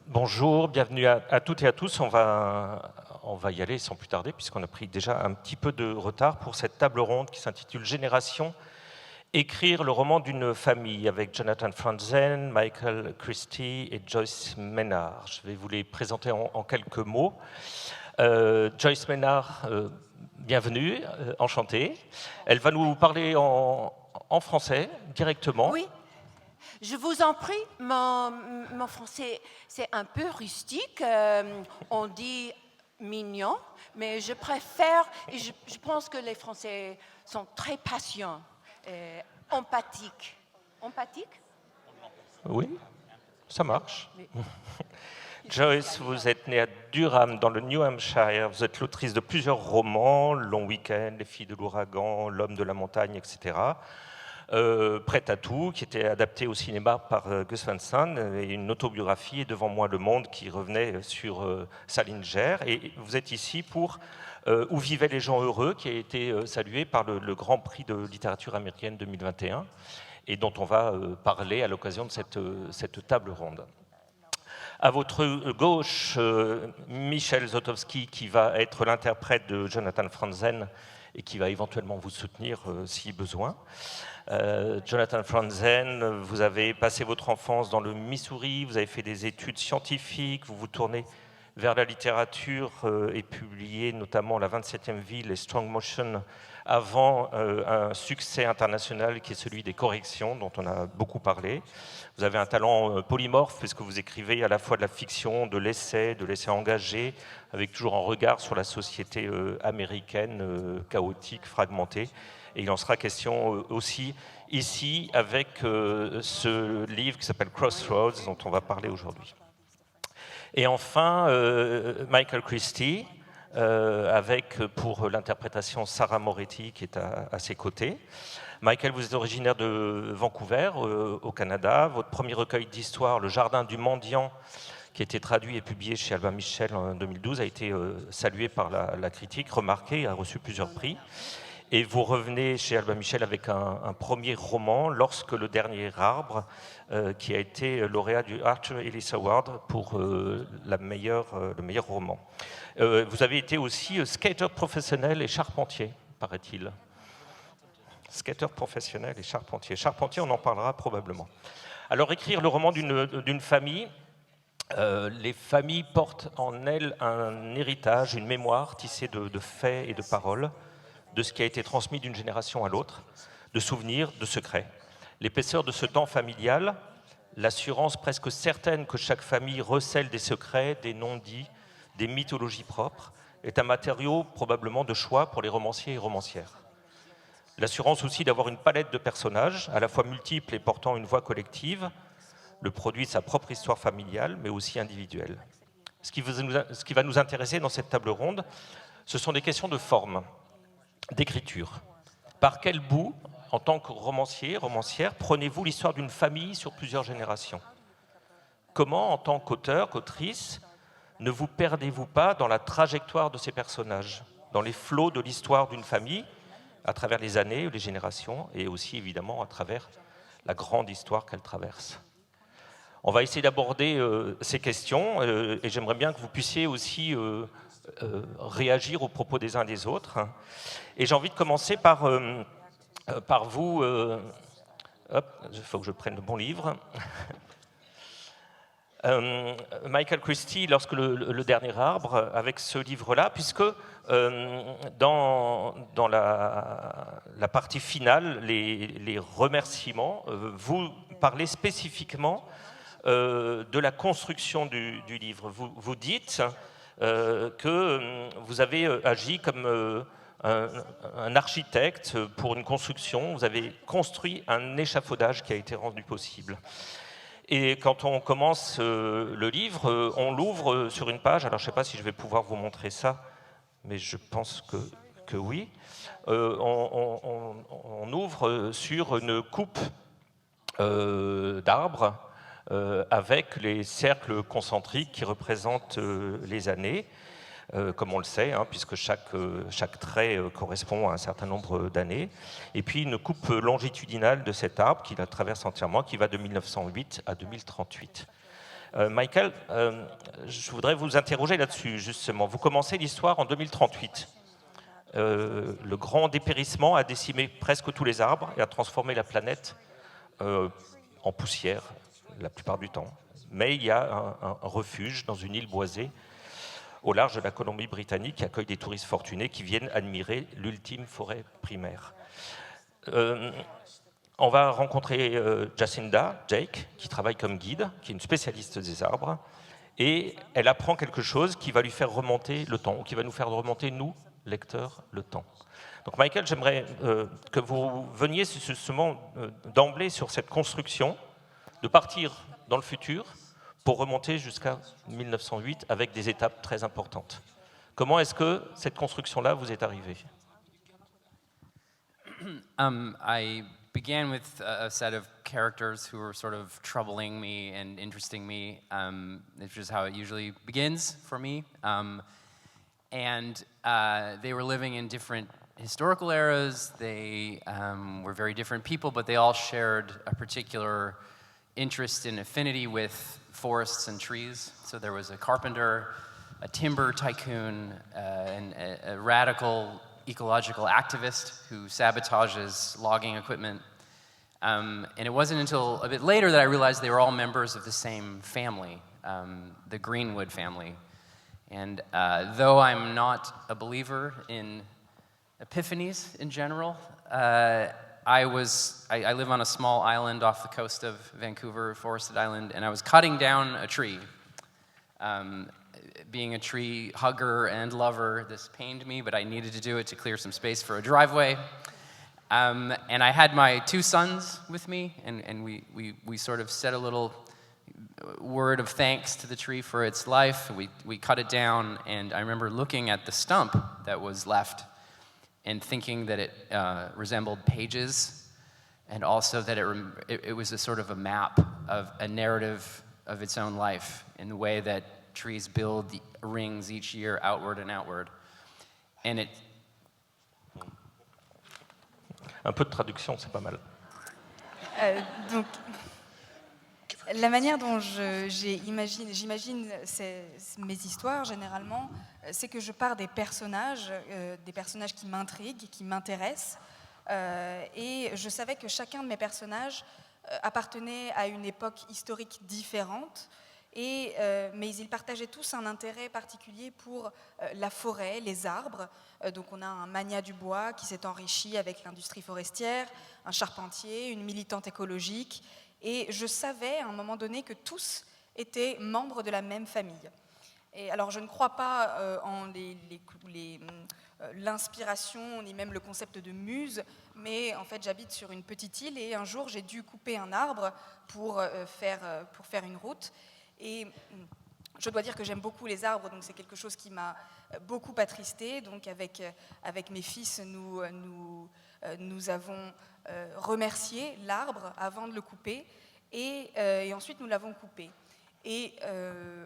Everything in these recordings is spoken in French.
Bonjour, bienvenue à toutes et à tous. On va y aller sans plus tarder, puisqu'on a pris déjà un petit peu de retard pour cette table ronde qui s'intitule Génération, écrire le roman d'une famille, avec Jonathan Franzen, Michael Christie et Joyce Maynard. Je vais vous les présenter en quelques mots. Joyce Maynard, bienvenue, enchantée. Elle va nous parler en français directement. Oui. Je vous en prie, mon français, c'est un peu rustique. On dit mignon, mais je préfère, et je pense que les Français sont très patients, empathiques. Empathiques? Oui, ça marche. Oui. Joyce, vous êtes née à Durham, dans le New Hampshire. Vous êtes l'autrice de plusieurs romans, Long Week-end, Les filles de l'ouragan, L'homme de la montagne, etc. Prête à tout, qui était adapté au cinéma par Gus Van Sant, et une autobiographie, Devant moi le monde, qui revenait sur Salinger. Et vous êtes ici pour Où vivaient les gens heureux, qui a été salué par le Grand Prix de littérature américaine 2021, et dont on va parler à l'occasion de cette table ronde. À votre gauche, Michel Zotowski, qui va être l'interprète de Jonathan Franzen et qui va éventuellement vous soutenir si besoin. Jonathan Franzen, vous avez passé votre enfance dans le Missouri, vous avez fait des études scientifiques, vous vous tournez vers la littérature et publié notamment La 27e ville et Strong Motion avant un succès international qui est celui des corrections, dont on a beaucoup parlé. Vous avez un talent polymorphe puisque vous écrivez à la fois de la fiction, de l'essai engagé, avec toujours un regard sur la société américaine chaotique, fragmentée. Et il en sera question aussi ici avec ce livre qui s'appelle Crossroads, dont on va parler aujourd'hui. Et enfin, Michael Christie, avec pour l'interprétation Sarah Moretti qui est à ses côtés. Michael, vous êtes originaire de Vancouver, au Canada. Votre premier recueil d'histoires, Le Jardin du Mendiant, qui a été traduit et publié chez Albin Michel en 2012, a été salué par la critique, remarqué, a reçu plusieurs prix. Et vous revenez chez Albin Michel avec un premier roman, Lorsque le dernier arbre, qui a été lauréat du Arthur Ellis Award pour le meilleur roman. Vous avez été aussi skater professionnel et charpentier, paraît-il. Skater professionnel et charpentier. Charpentier, on en parlera probablement. Alors, écrire le roman d'une famille, les familles portent en elles un héritage, une mémoire tissée de faits et de paroles, de ce qui a été transmis d'une génération à l'autre, de souvenirs, de secrets. L'épaisseur de ce temps familial, l'assurance presque certaine que chaque famille recèle des secrets, des non-dits, des mythologies propres, est un matériau probablement de choix pour les romanciers et romancières. L'assurance aussi d'avoir une palette de personnages, à la fois multiples et portant une voix collective, le produit de sa propre histoire familiale, mais aussi individuelle. Ce qui va nous intéresser dans cette table ronde, ce sont des questions de forme, d'écriture. Par quel bout, en tant que romancier, romancière, prenez-vous l'histoire d'une famille sur plusieurs générations? Comment, en tant qu'auteur, qu'autrice, ne vous perdez-vous pas dans la trajectoire de ces personnages, dans les flots de l'histoire d'une famille, à travers les années, les générations, et aussi évidemment à travers la grande histoire qu'elle traverse? On va essayer d'aborder ces questions, et j'aimerais bien que vous puissiez aussi réagir aux propos des uns et des autres. Et j'ai envie de commencer par vous. Il faut que je prenne le bon livre. Michael Christie, Lorsque le dernier arbre, avec ce livre-là, puisque dans la partie finale, les remerciements, vous parlez spécifiquement de la construction du livre. Vous dites que vous avez agi comme un architecte pour une construction, vous avez construit un échafaudage qui a été rendu possible. Et quand on commence le livre, on l'ouvre sur une page, alors je ne sais pas si je vais pouvoir vous montrer ça, mais je pense que oui. On ouvre sur une coupe d'arbres avec les cercles concentriques qui représentent les années, comme on le sait, puisque chaque trait correspond à un certain nombre d'années. Et puis une coupe longitudinale de cet arbre qui la traverse entièrement, qui va de 1908 à 2038. Michael, je voudrais vous interroger là-dessus, justement. Vous commencez l'histoire en 2038. Le grand dépérissement a décimé presque tous les arbres et a transformé la planète en poussière, la plupart du temps. Mais il y a un refuge dans une île boisée au large de la Colombie-Britannique qui accueille des touristes fortunés qui viennent admirer l'ultime forêt primaire. On va rencontrer Jacinda Jake, qui travaille comme guide, qui est une spécialiste des arbres, et elle apprend quelque chose qui va lui faire remonter le temps, qui va nous faire remonter, nous, lecteurs, le temps. Donc Michael, j'aimerais que vous veniez justement d'emblée sur cette construction, de partir dans le futur pour remonter jusqu'à 1908 avec des étapes très importantes. Comment est-ce que cette construction-là vous est arrivée? I began with a set of characters who were sort of troubling me and interesting me, which is how it usually begins for me. They were living in different historical eras. They were very different people, but they all shared a particular interest and affinity with forests and trees. So there was a carpenter, a timber tycoon, and a radical ecological activist who sabotages logging equipment. And it wasn't until a bit later that I realized they were all members of the same family, the Greenwood family. And though I'm not a believer in epiphanies in general, I live on a small island off the coast of Vancouver, Forested Island, and I was cutting down a tree. Being a tree hugger and lover, this pained me, but I needed to do it to clear some space for a driveway. And I had my two sons with me, and we sort of said a little word of thanks to the tree for its life. We cut it down, and I remember looking at the stump that was left and thinking that it resembled pages, and also that it was a sort of a map of a narrative of its own life in the way that trees build rings each year outward and outward. And it... Un peu de traduction, c'est pas mal. Donc, la manière dont j'imagine mes histoires, généralement, c'est que je pars des personnages qui m'intriguent, qui m'intéressent, et je savais que chacun de mes personnages appartenait à une époque historique différente, mais ils partageaient tous un intérêt particulier pour la forêt, les arbres. Donc on a un magnat du bois qui s'est enrichi avec l'industrie forestière, un charpentier, une militante écologique. Et je savais à un moment donné que tous étaient membres de la même famille. Et alors je ne crois pas en l'inspiration ni même le concept de muse, mais en fait j'habite sur une petite île et un jour j'ai dû couper un arbre pour faire une route. Et je dois dire que j'aime beaucoup les arbres, donc c'est quelque chose qui m'a beaucoup attristée. Donc avec mes fils, nous avons remercié l'arbre avant de le couper, et ensuite nous l'avons coupé. Et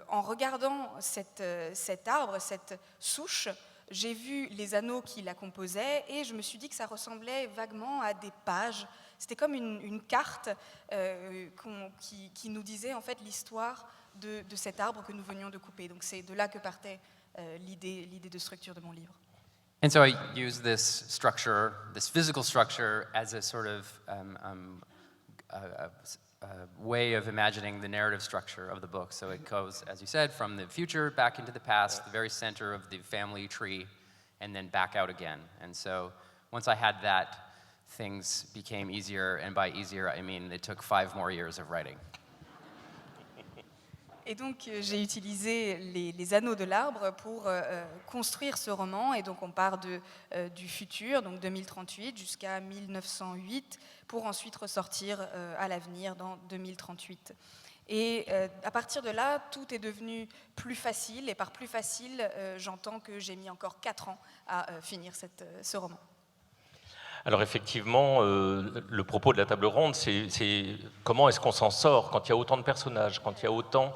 en regardant cet arbre, cette souche, j'ai vu les anneaux qui la composaient, et je me suis dit que ça ressemblait vaguement à des pages. C'était comme une carte qui nous disait en fait l'histoire de cet arbre que nous venions de couper. Donc c'est de là que partait l'idée de structure de mon livre. And so I use this structure, this physical structure, as a sort of way of imagining the narrative structure of the book. So it goes, as you said, from the future back into the past, the very center of the family tree, and then back out again. And so once I had that, things became easier, and by easier I mean it took 5 more years of writing. Et donc j'ai utilisé les anneaux de l'arbre pour construire ce roman, et donc on part du futur, donc 2038 jusqu'à 1908, pour ensuite ressortir à l'avenir dans 2038. Et à partir de là, tout est devenu plus facile, et par plus facile, j'entends que j'ai mis encore 4 ans à finir ce roman. Alors effectivement, le propos de la table ronde, c'est comment est-ce qu'on s'en sort quand il y a autant de personnages, quand il y a autant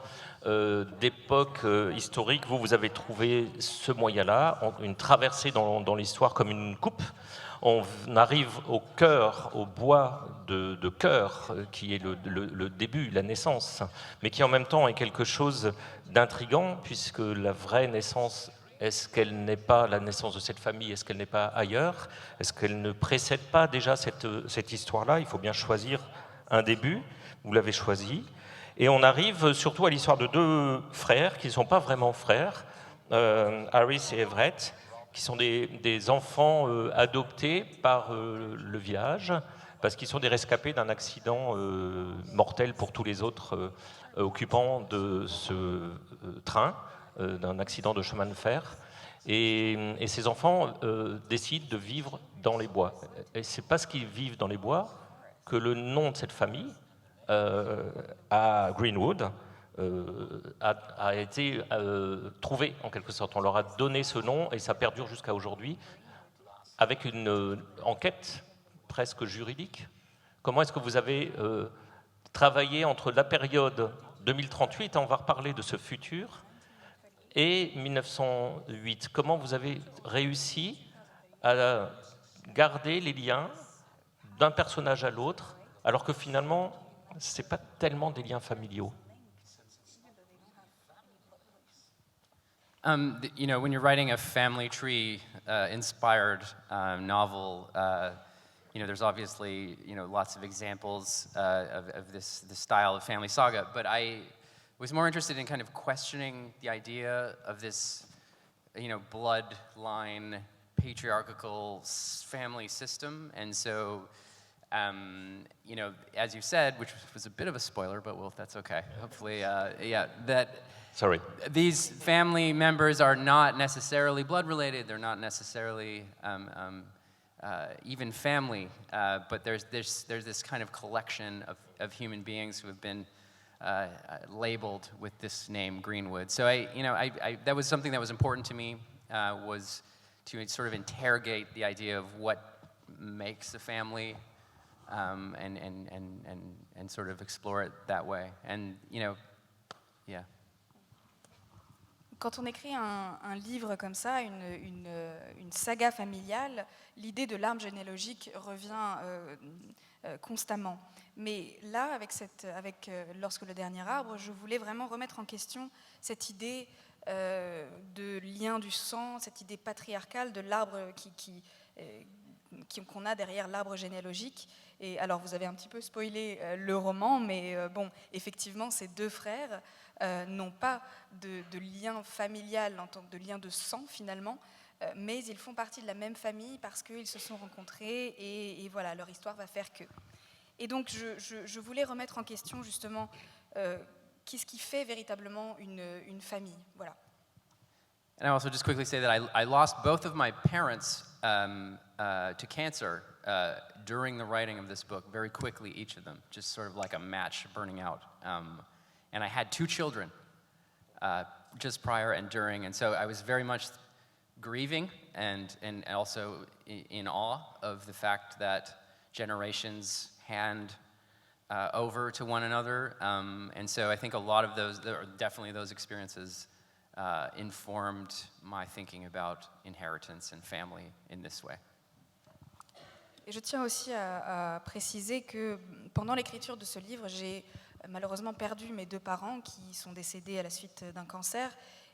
d'époques historiques. Vous avez trouvé ce moyen-là, une traversée dans l'histoire comme une coupe, on arrive au cœur, au bois de cœur, qui est le début, la naissance, mais qui en même temps est quelque chose d'intrigant, puisque la vraie naissance, est-ce qu'elle n'est pas la naissance de cette famille, est-ce qu'elle n'est pas ailleurs? Est-ce qu'elle ne précède pas déjà cette histoire-là? Il faut bien choisir un début, vous l'avez choisi. Et on arrive surtout à l'histoire de deux frères qui ne sont pas vraiment frères, Harris et Everett, qui sont des enfants adoptés par le village, parce qu'ils sont des rescapés d'un accident mortel pour tous les autres occupants de ce train, d'un accident de chemin de fer. Et ces enfants décident de vivre dans les bois. Et c'est parce qu'ils vivent dans les bois que le nom de cette famille, à Greenwood, a été trouvé en quelque sorte. On leur a donné ce nom et ça perdure jusqu'à aujourd'hui avec une enquête presque juridique. Comment est-ce que vous avez travaillé entre la période 2038, on va reparler de ce futur, et 1908? Comment vous avez réussi à garder les liens d'un personnage à l'autre alors que finalement ce n'est pas tellement des liens familiaux? You know, when you're writing a family tree inspired novel, you know, there's obviously, you know, lots of examples of this style of family saga, but I was more interested in kind of questioning the idea of this, you know, bloodline patriarchal family system. And so, you know, as you said, which was a bit of a spoiler, but well, that's okay. Hopefully, yeah, that Sorry. these family members are not necessarily blood related. They're not necessarily even family, but there's this kind of collection of human beings who have been labeled with this name Greenwood. So I that was something that was important to me, was to sort of interrogate the idea of what makes a family, and sort of explore it that way. And you know, yeah. Quand on écrit un livre comme ça, une saga familiale, l'idée de l'arbre généalogique revient constamment. Mais là, lorsque le dernier arbre, je voulais vraiment remettre en question cette idée de lien du sang, cette idée patriarcale de l'arbre qu'on a derrière l'arbre généalogique. Et alors, vous avez un petit peu spoilé le roman, mais bon, effectivement, ces deux frères n'ont pas de lien familial en tant que de lien de sang finalement, mais ils font partie de la même famille parce qu'ils se sont rencontrés et voilà, leur histoire va faire que. Et donc je voulais remettre en question justement qu'est-ce qui fait véritablement une famille, voilà. And I also just quickly say that I lost both of my parents to cancer during the writing of this book, very quickly, each of them, just sort of like a match burning out. And I had two children just prior and during, and so I was very much grieving and also in awe of the fact that generations hand over to one another. And so I think a lot of those, definitely those experiences informed my thinking about inheritance and family in this way. Et je tiens aussi à préciser que pendant l'écriture de ce livre, j'ai malheureusement perdu mes deux parents qui sont décédés à la suite d'un cancer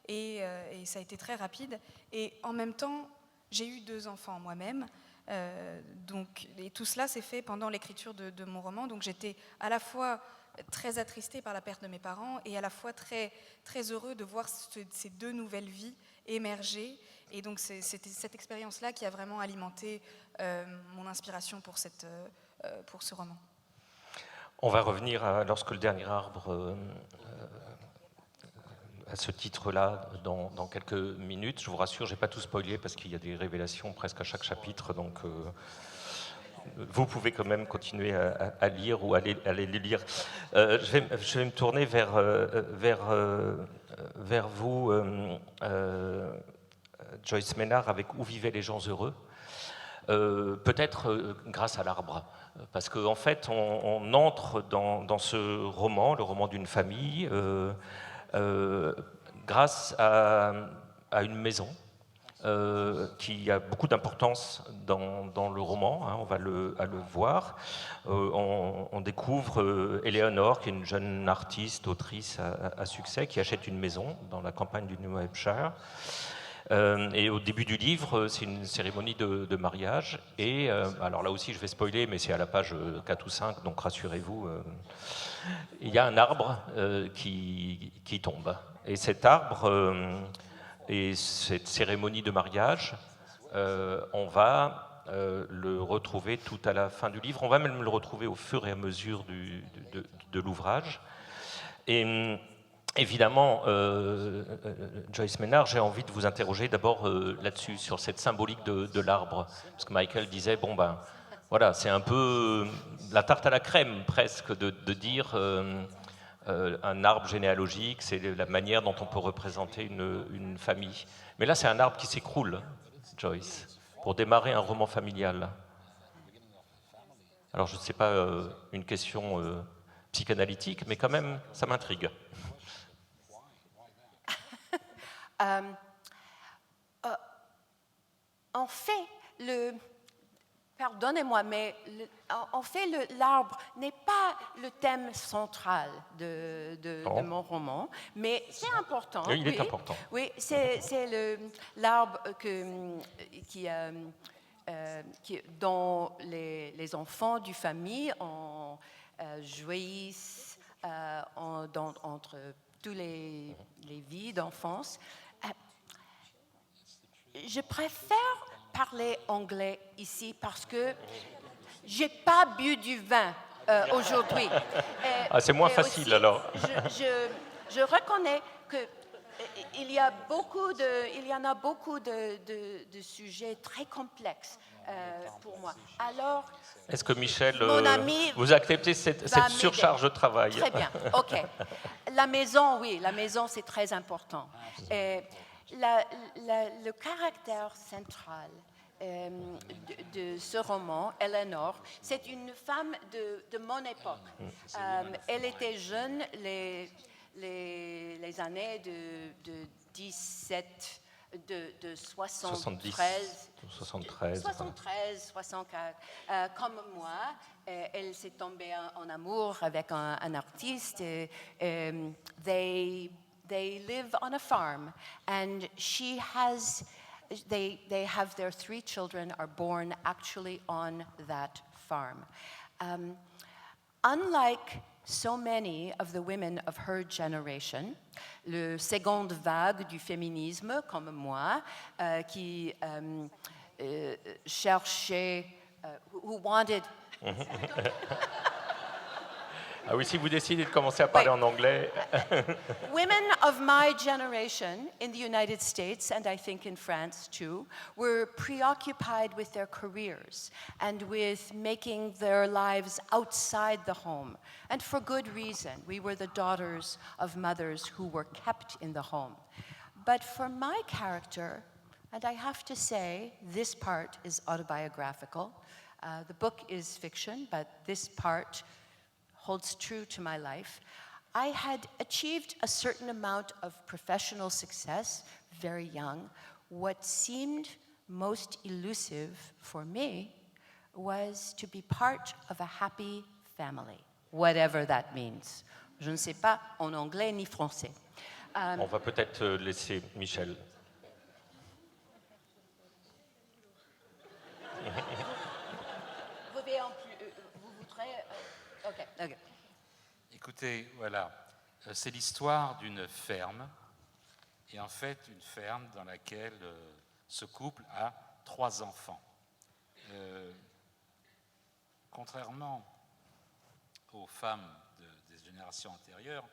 et ça a été très rapide. Et en même temps, j'ai eu deux enfants moi-même. Et tout cela s'est fait pendant l'écriture de mon roman. Donc j'étais à la fois très attristée par la perte de mes parents et à la fois très, très heureux de voir ces deux nouvelles vies émerger. Et donc c'était cette expérience-là qui a vraiment alimenté mon inspiration pour ce roman. On va revenir à lorsque le dernier arbre, à ce titre-là, dans quelques minutes. Je vous rassure, je n'ai pas tout spoilé parce qu'il y a des révélations presque à chaque chapitre, donc vous pouvez quand même continuer à lire ou à les lire. Je vais me tourner vers vous, Joyce Maynard, avec Où vivaient les gens heureux. Peut-être grâce à l'arbre. Parce qu'en fait, on entre dans ce roman, le roman d'une famille, grâce à une maison qui a beaucoup d'importance dans le roman, hein, on va le voir. On découvre Eleanor, qui est une jeune artiste, autrice à succès, qui achète une maison dans la campagne du New Hampshire. Et au début du livre, c'est une cérémonie de mariage. Et alors là aussi, je vais spoiler, mais c'est à la page 4 ou 5, donc rassurez-vous. Il y a un arbre qui tombe. Et cet arbre et cette cérémonie de mariage, on va le retrouver tout à la fin du livre. On va même le retrouver au fur et à mesure de l'ouvrage. Et évidemment, Joyce Maynard, j'ai envie de vous interroger d'abord là-dessus, sur cette symbolique de l'arbre. Parce que Michael disait, bon ben, voilà, c'est un peu la tarte à la crème presque de dire un arbre généalogique, c'est la manière dont on peut représenter une famille. Mais là, c'est un arbre qui s'écroule, Joyce, pour démarrer un roman familial. Alors, je ne sais pas, une question psychanalytique, mais quand même, ça m'intrigue. En fait, pardonnez-moi, mais en fait, l'arbre n'est pas le thème central de mon roman, mais c'est important. Oui, il est important. Oui, c'est l'arbre dont les enfants du famille jouissent entre tous les vies d'enfance. Je préfère parler anglais ici parce que j'ai pas bu du vin aujourd'hui. C'est moins facile aussi, alors. Je reconnais que il y en a beaucoup de sujets très complexes pour moi. Alors, est-ce que Michel, mon ami vous acceptez cette surcharge de travail? Très bien, ok. La maison, oui, la maison c'est très important. Le caractère central de ce roman, Eleanor, c'est une femme de mon époque. Elle était jeune les années de 73, 64, comme moi. Elle s'est tombée en amour avec un artiste. They live on a farm, and they have their 3 children are born actually on that farm. Unlike so many of the women of her generation, le seconde vague du féminisme, comme moi, qui cherchait, who wanted... Ah oui, si vous décidez de commencer à parler en anglais... Women of my generation in the United States, and I think in France too, were preoccupied with their careers and with making their lives outside the home. And for good reason. We were the daughters of mothers who were kept in the home. But for my character, and I have to say, this part is autobiographical. The book is fiction, but this part holds true to my life. I had achieved a certain amount of professional success very young. What seemed most elusive for me was to be part of a happy family, whatever that means. Je ne sais pas en anglais ni français. On va peut-être laisser Michel. Vous voudrez... OK. Écoutez, voilà, c'est l'histoire d'une ferme, et en fait une ferme dans laquelle ce couple a 3 enfants. Contrairement aux femmes des générations antérieures,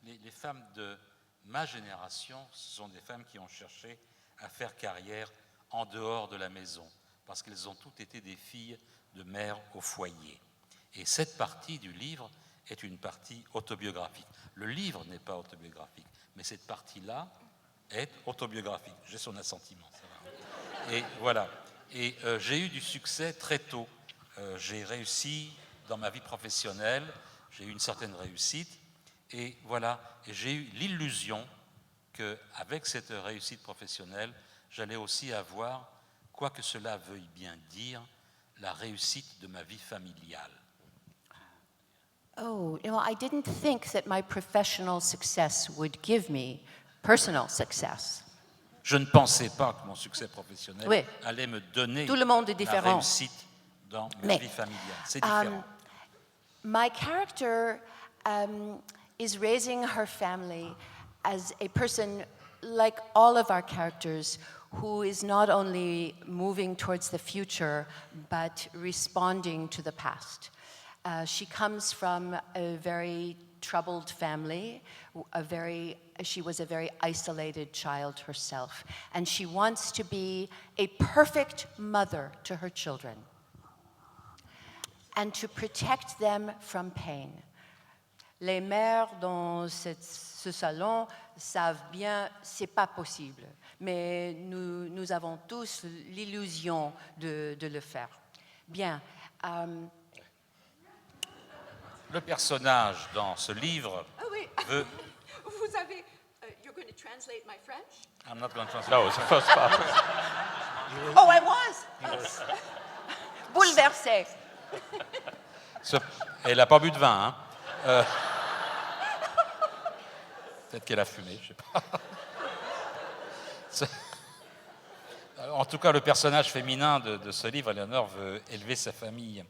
les femmes de ma génération, ce sont des femmes qui ont cherché à faire carrière en dehors de la maison, parce qu'elles ont toutes été des filles de mères au foyer. Et cette partie du livre est une partie autobiographique. Le livre n'est pas autobiographique, mais cette partie-là est autobiographique. J'ai son assentiment, ça va. Et voilà. Et j'ai eu du succès très tôt. J'ai réussi dans ma vie professionnelle, j'ai eu une certaine réussite, et voilà. Et j'ai eu l'illusion qu'avec cette réussite professionnelle, j'allais aussi avoir, quoi que cela veuille bien dire, la réussite de ma vie familiale. Oh, I didn't think that my professional success would give me personal success. Je ne pensais pas que mon succès professionnel Oui. allait me donner Tout le monde est la différent. réussite dans ma Mais, vie familiale. C'est différent. My character is raising her family as a person like all of our characters who is not only moving towards the future but responding to the past. She comes from a very troubled family, she was a very isolated child herself, and she wants to be a perfect mother to her children and to protect them from pain. Les mères dans ce salon savent bien c'est pas possible, mais nous avons tous l'illusion de le faire. Bien. Le personnage dans ce livre Oui. veut... Vous avez... you're going to translate my French? I'm not going to translate. No, it's the first part. Oh, I was! Bouleversée. Elle n'a pas bu de vin, hein. Peut-être qu'elle a fumé, je ne sais pas. En tout cas, le personnage féminin de ce livre, Éléonore, veut élever sa famille.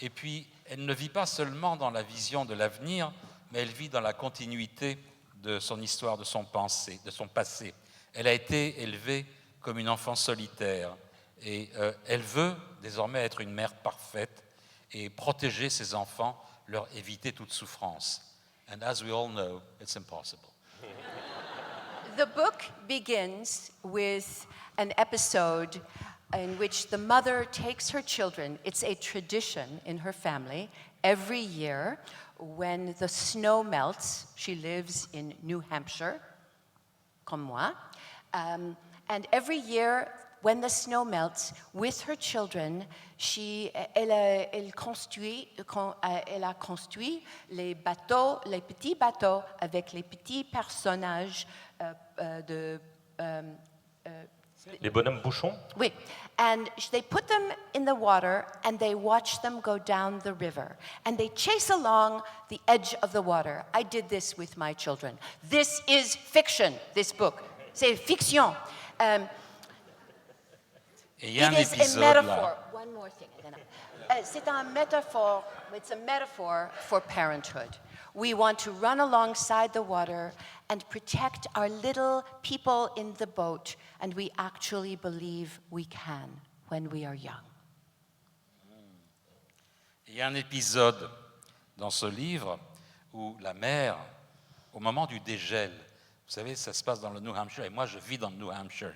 Et puis, elle ne vit pas seulement dans la vision de l'avenir, mais elle vit dans la continuité de son histoire, de son passé. Elle a été élevée comme une enfant solitaire et elle veut désormais être une mère parfaite et protéger ses enfants, leur éviter toute souffrance. And as we all know, it's impossible. The book begins with an episode in which the mother takes her children. It's a tradition in her family. Every year, when the snow melts, she lives in New Hampshire, comme moi. And every year, when the snow melts, with her children, elle a construit les bateaux, les petits bateaux avec les petits personnages Les bonhommes bouchons? Oui, and they put them in the water and they watch them go down the river and they chase along the edge of the water. I did this with my children. This is fiction, this book. C'est fiction. Et il y a un It is a épisode metaphor. là. One more thing. C'est un métaphore. It's a metaphor for parenthood. We want to run alongside the water and protect our little people in the boat, and we actually believe we can when we are young. Il y a un épisode dans ce livre où la mère, au moment du dégel, vous savez, ça se passe dans le New Hampshire, et moi je vis dans le New Hampshire,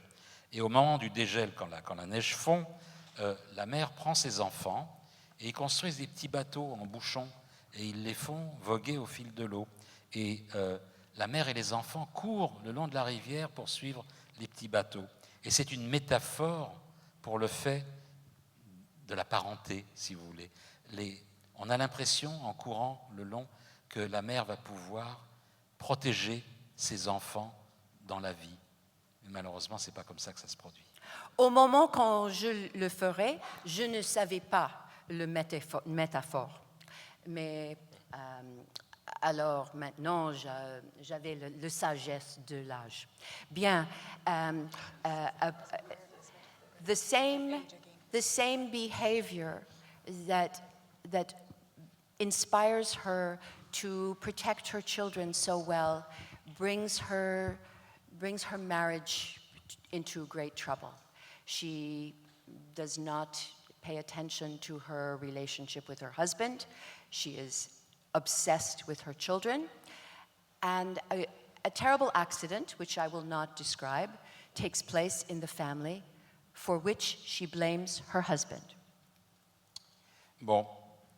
et au moment du dégel, quand la neige fond, la mère prend ses enfants et ils construisent des petits bateaux en bouchon et ils les font voguer au fil de l'eau. Et la mère et les enfants courent le long de la rivière pour suivre les petits bateaux. Et c'est une métaphore pour le fait de la parenté, si vous voulez. On a l'impression, en courant le long, que la mère va pouvoir protéger ses enfants dans la vie. Mais malheureusement, ce n'est pas comme ça que ça se produit. Au moment quand je le ferai, je ne savais pas le métaphore. Mais alors maintenant, j'avais le sagesse de l'âge. Bien, the same behavior that inspires her to protect her children so well brings her marriage into great trouble. She does not pay attention to her relationship with her husband. She is obsessed with her children. And a terrible accident, which I will not describe, takes place in the family, for which she blames her husband. Bon,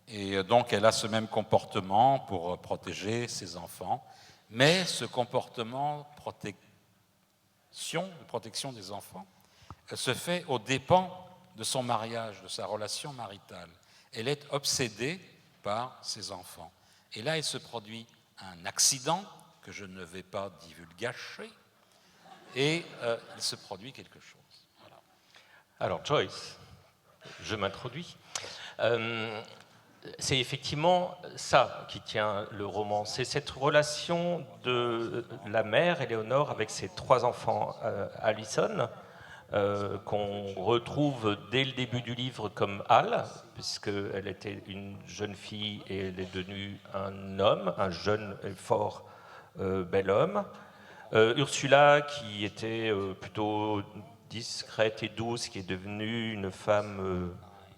et donc elle a ce même comportement pour protéger ses enfants, mais ce comportement de protection des enfants se fait aux dépens de son mariage, de sa relation maritale. Elle est obsédée par ses enfants. Et là, il se produit un accident que je ne vais pas divulgacher. et il se produit quelque chose. Voilà. Alors Joyce, je m'introduis. C'est effectivement ça qui tient le roman. C'est cette relation de la mère, Éléonore, avec ses 3 enfants, Alison, qu'on retrouve dès le début du livre comme Al, puisqu'elle était une jeune fille et elle est devenue un homme, un jeune et fort bel homme. Ursula, qui était plutôt discrète et douce, qui est devenue une femme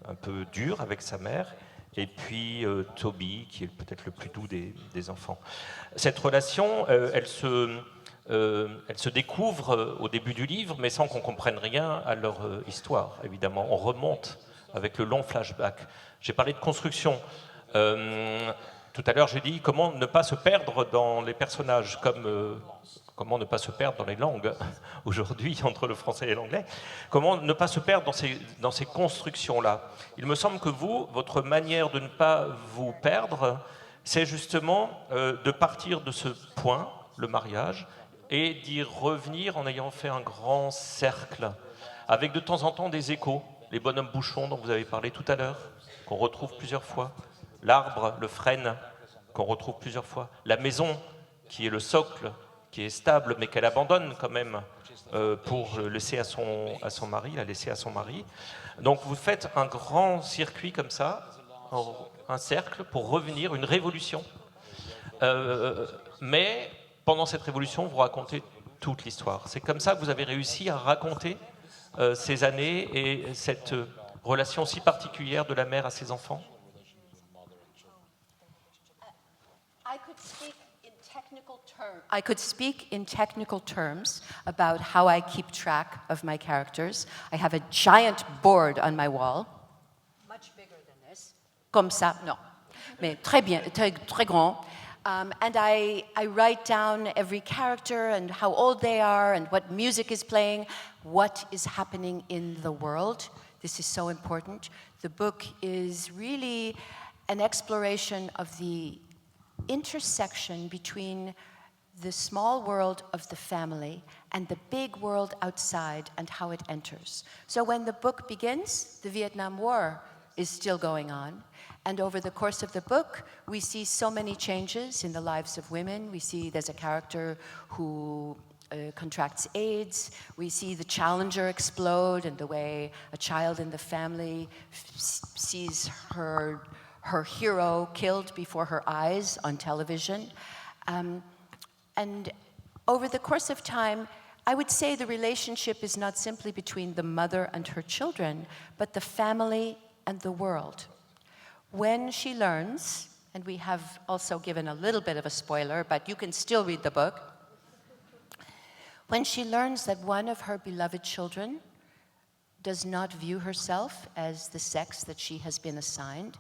un peu dure avec sa mère. Et puis Toby, qui est peut-être le plus doux des enfants. Cette relation, elle se découvre au début du livre, mais sans qu'on comprenne rien à leur histoire, évidemment. On remonte avec le long flashback. J'ai parlé de construction. Tout à l'heure, j'ai dit comment ne pas se perdre dans les personnages, comme comment ne pas se perdre dans les langues aujourd'hui entre le français et l'anglais. Comment ne pas se perdre dans ces constructions-là. Il me semble que votre manière de ne pas vous perdre, c'est justement de partir de ce point, le mariage, et d'y revenir en ayant fait un grand cercle, avec de temps en temps des échos, les bonhommes bouchons dont vous avez parlé tout à l'heure, qu'on retrouve plusieurs fois, l'arbre, le frêne, qu'on retrouve plusieurs fois, la maison, qui est le socle, qui est stable, mais qu'elle abandonne quand même pour laisser à son mari, la laisser à son mari. Donc vous faites un grand circuit comme ça, un cercle, pour revenir, une révolution. Mais pendant cette révolution, vous racontez toute l'histoire. C'est comme ça que vous avez réussi à raconter ces années et cette relation si particulière de la mère à ses enfants. I could speak in technical terms about how I keep track of my characters. I have a giant board on my wall, much bigger than this. Comme ça, non, mais très bien, très grand. And I write down every character and how old they are and what music is playing, what is happening in the world. This is so important. The book is really an exploration of the intersection between the small world of the family and the big world outside and how it enters. So when the book begins, the Vietnam War is still going on. And over the course of the book, we see so many changes in the lives of women. We see there's a character who contracts AIDS. We see the Challenger explode and the way a child in the family sees her hero killed before her eyes on television. And over the course of time, I would say the relationship is not simply between the mother and her children, but the family and the world. When she learns, and we have also given a little bit of a spoiler, but you can still read the book, when she learns that one of her beloved children does not view herself as the sex that she has been assigned,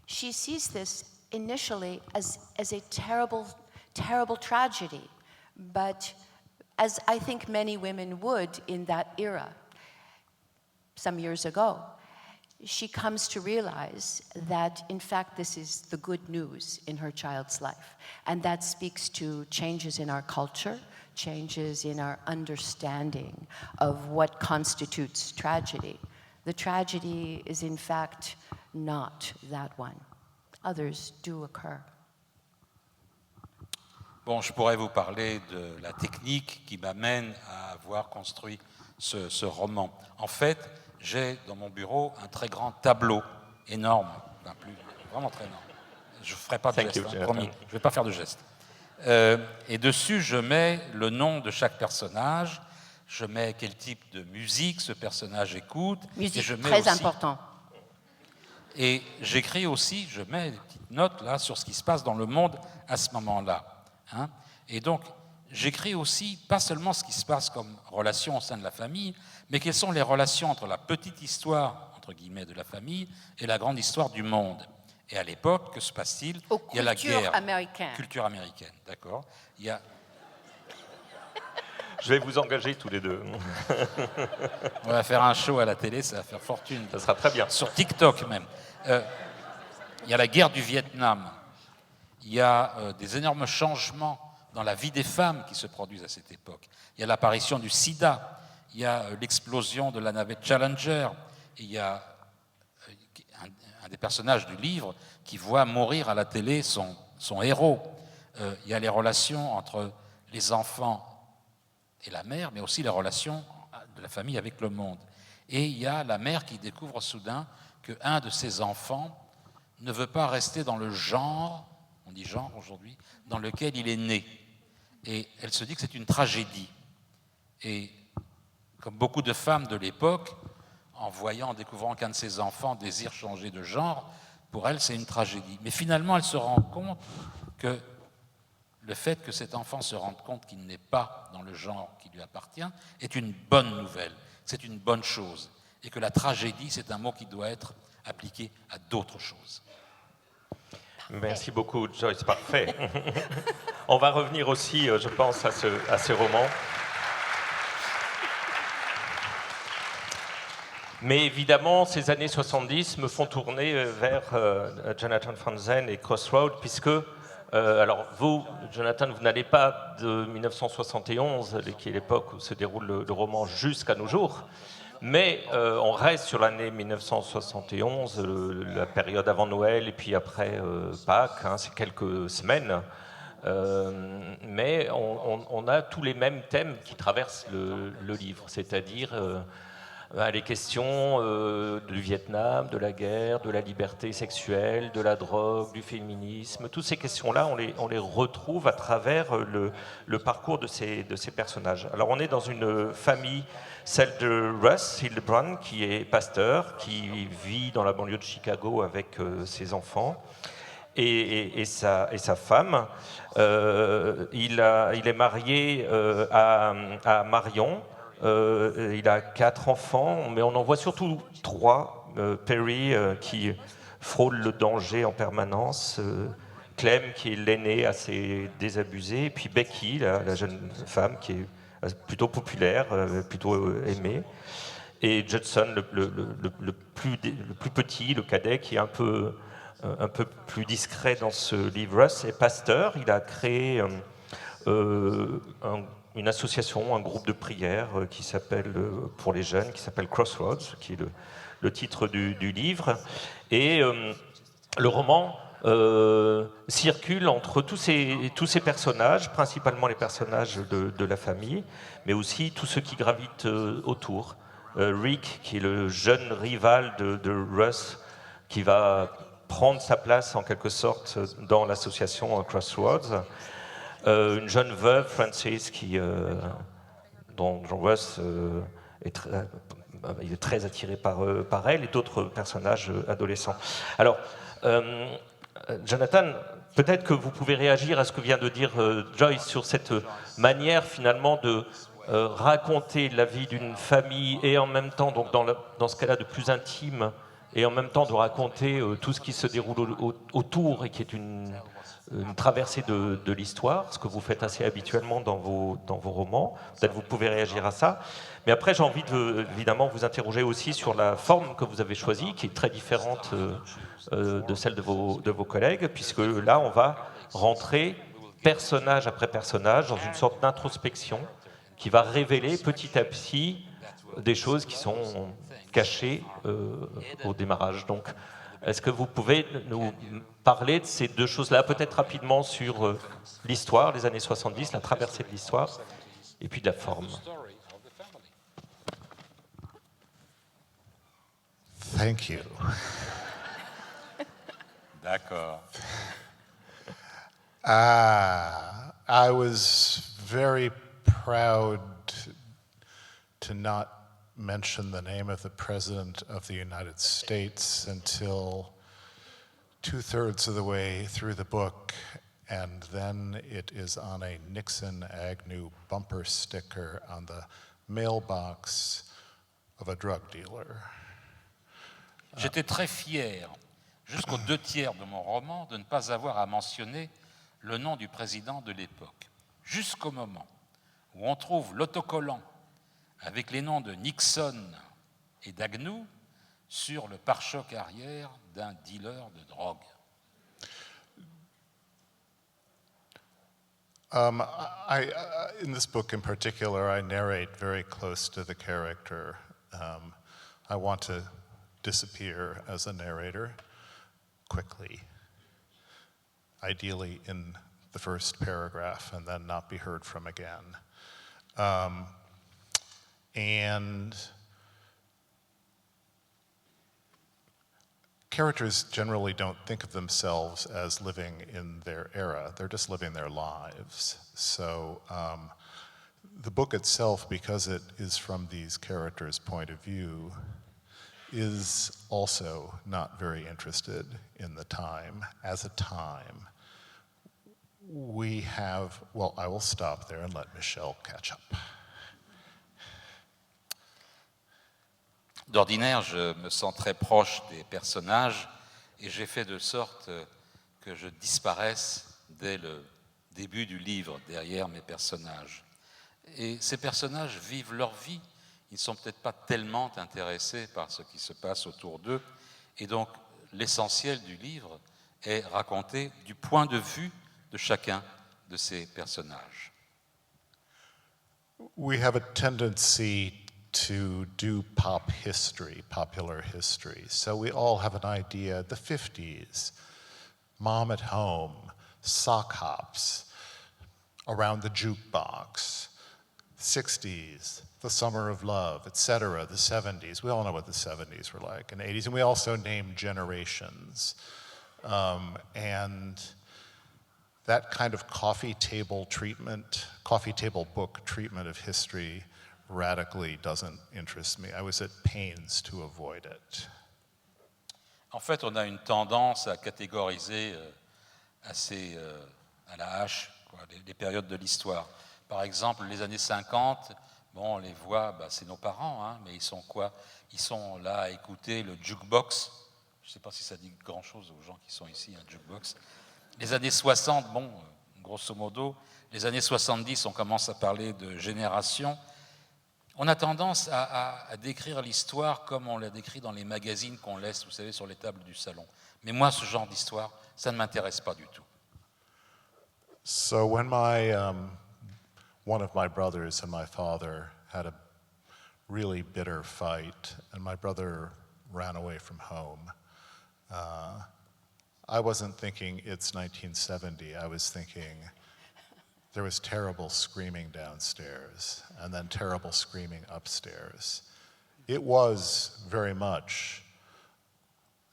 she sees this initially as a terrible tragedy, but as I think many women would in that era, some years ago, she comes to realize that, in fact, this is the good news in her child's life. And that speaks to changes in our culture, changes in our understanding of what constitutes tragedy. The tragedy is, in fact, not that one. Others do occur. Bon, je pourrais vous parler de la technique qui m'amène à avoir construit ce roman. En fait, j'ai dans mon bureau un très grand tableau, énorme, vraiment très énorme. Je ne ferai pas de geste, promis, je ne vais pas faire de geste. Et dessus, je mets le nom de chaque personnage, je mets quel type de musique ce personnage écoute. Musique, et je mets très aussi, important. Et j'écris aussi, je mets des petites notes là sur ce qui se passe dans le monde à ce moment-là. Hein. Et donc, j'écris aussi pas seulement ce qui se passe comme relation au sein de la famille, mais quelles sont les relations entre la petite histoire, entre guillemets, de la famille et la grande histoire du monde. Et à l'époque, que se passe-t-il? Il y a la guerre. Culture américaine, d'accord. Il y a... Je vais vous engager tous les deux. On va faire un show à la télé, ça va faire fortune. Ça sera très bien. Sur TikTok même. Il y a la guerre du Vietnam. Il y a des énormes changements dans la vie des femmes qui se produisent à cette époque. Il y a l'apparition du sida, il y a l'explosion de la navette Challenger, et il y a un des personnages du livre qui voit mourir à la télé son héros. Il y a les relations entre les enfants et la mère, mais aussi les relations de la famille avec le monde. Et il y a la mère qui découvre soudain qu'un de ses enfants ne veut pas rester dans le genre, on dit genre aujourd'hui, dans lequel il est né. Et elle se dit que c'est une tragédie. Et comme beaucoup de femmes de l'époque, en découvrant qu'un de ses enfants désire changer de genre, pour elle, c'est une tragédie. Mais finalement, elle se rend compte que le fait que cet enfant se rende compte qu'il n'est pas dans le genre qui lui appartient est une bonne nouvelle, c'est une bonne chose. Et que la tragédie, c'est un mot qui doit être appliqué à d'autres choses. Merci beaucoup, Joyce, parfait. On va revenir aussi, je pense, à ce roman. Mais évidemment, ces années 70 me font tourner vers Jonathan Franzen et Crossroads, puisque, alors vous, Jonathan, vous n'allez pas de 1971, qui est l'époque où se déroule le roman, jusqu'à nos jours, mais on reste sur l'année 1971, la période avant Noël et puis après Pâques, hein, c'est quelques semaines. Mais on a tous les mêmes thèmes qui traversent le livre, c'est-à-dire les questions du Vietnam, de la guerre, de la liberté sexuelle, de la drogue, du féminisme. Toutes ces questions-là, on les retrouve à travers le parcours de ces personnages. Alors on est dans une famille, celle de Russ Hildebrand, qui est pasteur, qui vit dans la banlieue de Chicago avec ses enfants et sa femme. Il est marié à Marion. Il a 4 enfants, mais on en voit surtout 3. Perry, qui frôle le danger en permanence. Clem, qui est l'aînée assez désabusée. Et puis Becky, la jeune femme, qui est plutôt populaire, plutôt aimée. Et Judson, le plus petit, le cadet, qui est un peu plus discret dans ce livre. Russ est pasteur. Il a créé une association, un groupe de prière qui s'appelle, pour les jeunes, qui s'appelle Crossroads, qui est le titre du livre. Et le roman circule entre tous ces personnages, principalement les personnages de la famille, mais aussi tous ceux qui gravitent autour. Rick, qui est le jeune rival de Russ, qui va prendre sa place en quelque sorte dans l'association Crossroads. Une jeune veuve, Frances, dont Russ il est très attiré par elle, et d'autres personnages adolescents. Alors, Jonathan, peut-être que vous pouvez réagir à ce que vient de dire Joyce sur cette manière finalement de raconter la vie d'une famille et en même temps, donc dans ce cas-là de plus intime, et en même temps de raconter tout ce qui se déroule autour et qui est une traversée de l'histoire, ce que vous faites assez habituellement dans vos romans. Peut-être vous pouvez réagir à ça. Mais après, j'ai envie évidemment vous interroger aussi sur la forme que vous avez choisie, qui est très différente de celle de vos collègues, puisque là, on va rentrer personnage après personnage dans une sorte d'introspection qui va révéler petit à petit des choses qui sont cachées au démarrage. Donc, est-ce que vous pouvez nous parler de ces deux choses-là, peut-être rapidement sur l'histoire, les années 70, la traversée de l'histoire, et puis de la forme? Thank you. D'accord. I was very proud to not mention the name of the President of the United States until 2/3 of the way through the book, and then it is on a Nixon-Agnew bumper sticker on the mailbox of a drug dealer. J'étais très fier, jusqu'aux 2/3 de mon roman, de ne pas avoir à mentionner le nom du président de l'époque, jusqu'au moment où on trouve l'autocollant avec les noms de Nixon et d'Agnew sur le pare-choc arrière d'un dealer de drogue. In this book in particular, I narrate very close to the character. I want to disappear as a narrator quickly, ideally in the first paragraph, and then not be heard from again. And characters generally don't think of themselves as living in their era. They're just living their lives. So the book itself, because it is from these characters' point of view, is also not very interested in the time. As a time, we have, well, I will stop there and let Michel catch up. D'ordinaire, je me sens très proche des personnages et j'ai fait de sorte que je disparaisse dès le début du livre, derrière mes personnages. Et ces personnages vivent leur vie. Ils ne sont peut-être pas tellement intéressés par ce qui se passe autour d'eux. Et donc, l'essentiel du livre est raconté du point de vue de chacun de ces personnages. We have a tendency to do pop history, popular history. So we all have an idea, the 50s, Mom at Home, sock hops, around the jukebox, 60s, the Summer of Love, etc., the 70s. We all know what the 70s were like, and 80s, and we also name generations. And that kind of coffee table book treatment of history radically doesn't interest me. I was at pains to avoid it. En fait, on a une tendance à catégoriser assez à la hache les périodes de l'histoire. Par exemple, les années 50, bon, on les voit, bah, c'est nos parents, hein, mais ils sont quoi? Ils sont là à écouter le jukebox. Je ne sais pas si ça dit grand-chose aux gens qui sont ici, un jukebox. Les années 60, bon, grosso modo, les années 70, on commence à parler de génération. On a tendance à décrire l'histoire comme on l'a décrit dans les magazines qu'on laisse, vous savez, sur les tables du salon. Mais moi, ce genre d'histoire, ça ne m'intéresse pas du tout. So when one of my brothers and my father had a really bitter fight, and my brother ran away from home, I wasn't thinking it's 1970. I was thinking there was terrible screaming downstairs and then terrible screaming upstairs. It was very much,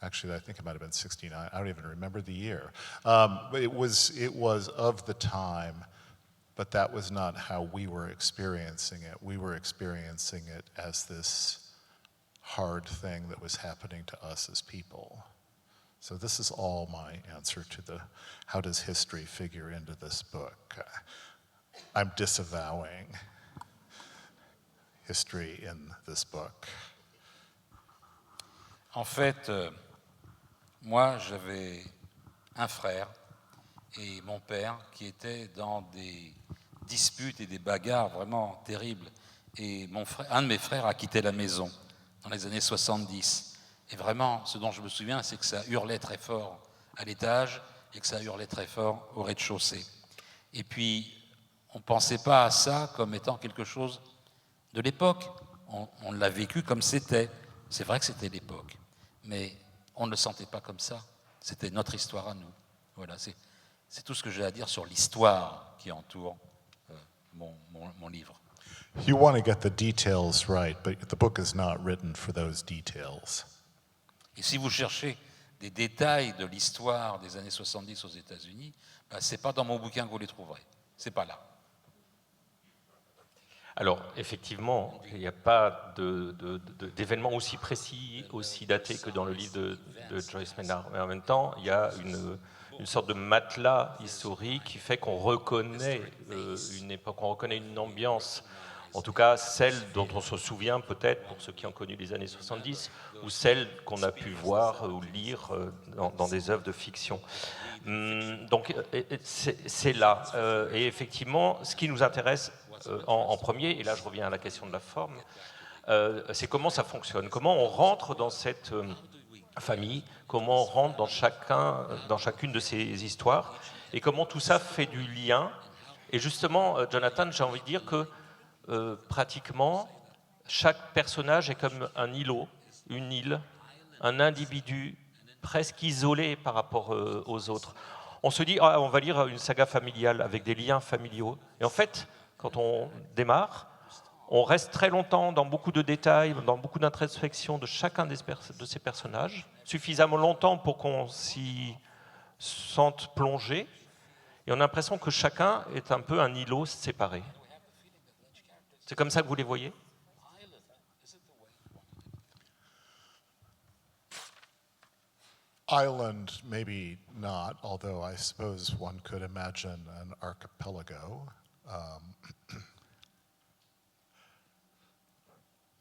actually I think it might have been 69, I don't even remember the year. But it was of the time, but that was not how we were experiencing it. We were experiencing it as this hard thing that was happening to us as people. So this is all my answer to the how does history figure into this book. I'm disavowing history in this book. En fait, moi, j'avais un frère et mon père qui étaient dans des disputes et des bagarres vraiment terribles. Et un de mes frères a quitté la maison dans les années 70. Et vraiment, ce dont je me souviens, c'est que ça hurlait très fort à l'étage et que ça hurlait très fort au rez-de-chaussée. Et puis, on ne pensait pas à ça comme étant quelque chose de l'époque. On l'a vécu comme c'était. C'est vrai que c'était l'époque, mais on ne le sentait pas comme ça. C'était notre histoire à nous. Voilà, c'est tout ce que j'ai à dire sur l'histoire qui entoure mon livre. You want to get the details right, but the book is not written for those details. Et si vous cherchez des détails de l'histoire des années 70 aux États-Unis, ben, ce n'est pas dans mon bouquin que vous les trouverez. Ce n'est pas là. Alors, effectivement, il n'y a pas d'événements aussi précis, aussi datés que dans le livre de Joyce Maynard. Mais en même temps, il y a une sorte de matelas historique qui fait qu'on reconnaît une époque, on reconnaît une ambiance, en tout cas celle dont on se souvient peut-être, pour ceux qui ont connu les années 70, ou celle qu'on a pu voir ou lire dans des œuvres de fiction. Donc c'est là. Et effectivement, ce qui nous intéresse en premier, et là je reviens à la question de la forme, c'est comment ça fonctionne, comment on rentre dans cette famille, comment on rentre dans chacune de ces histoires, et comment tout ça fait du lien, Et justement, Jonathan, j'ai envie de dire que pratiquement, chaque personnage est comme un îlot, une île, un individu presque isolé par rapport aux autres. On se dit, on va lire une saga familiale avec des liens familiaux. Et en fait, quand on démarre, on reste très longtemps dans beaucoup de détails, dans beaucoup d'introspection de chacun de ces personnages, suffisamment longtemps pour qu'on s'y sente plongé. Et on a l'impression que chacun est un peu un îlot séparé. C'est comme ça que vous les voyez ? Island, maybe not, although I suppose one could imagine an archipelago.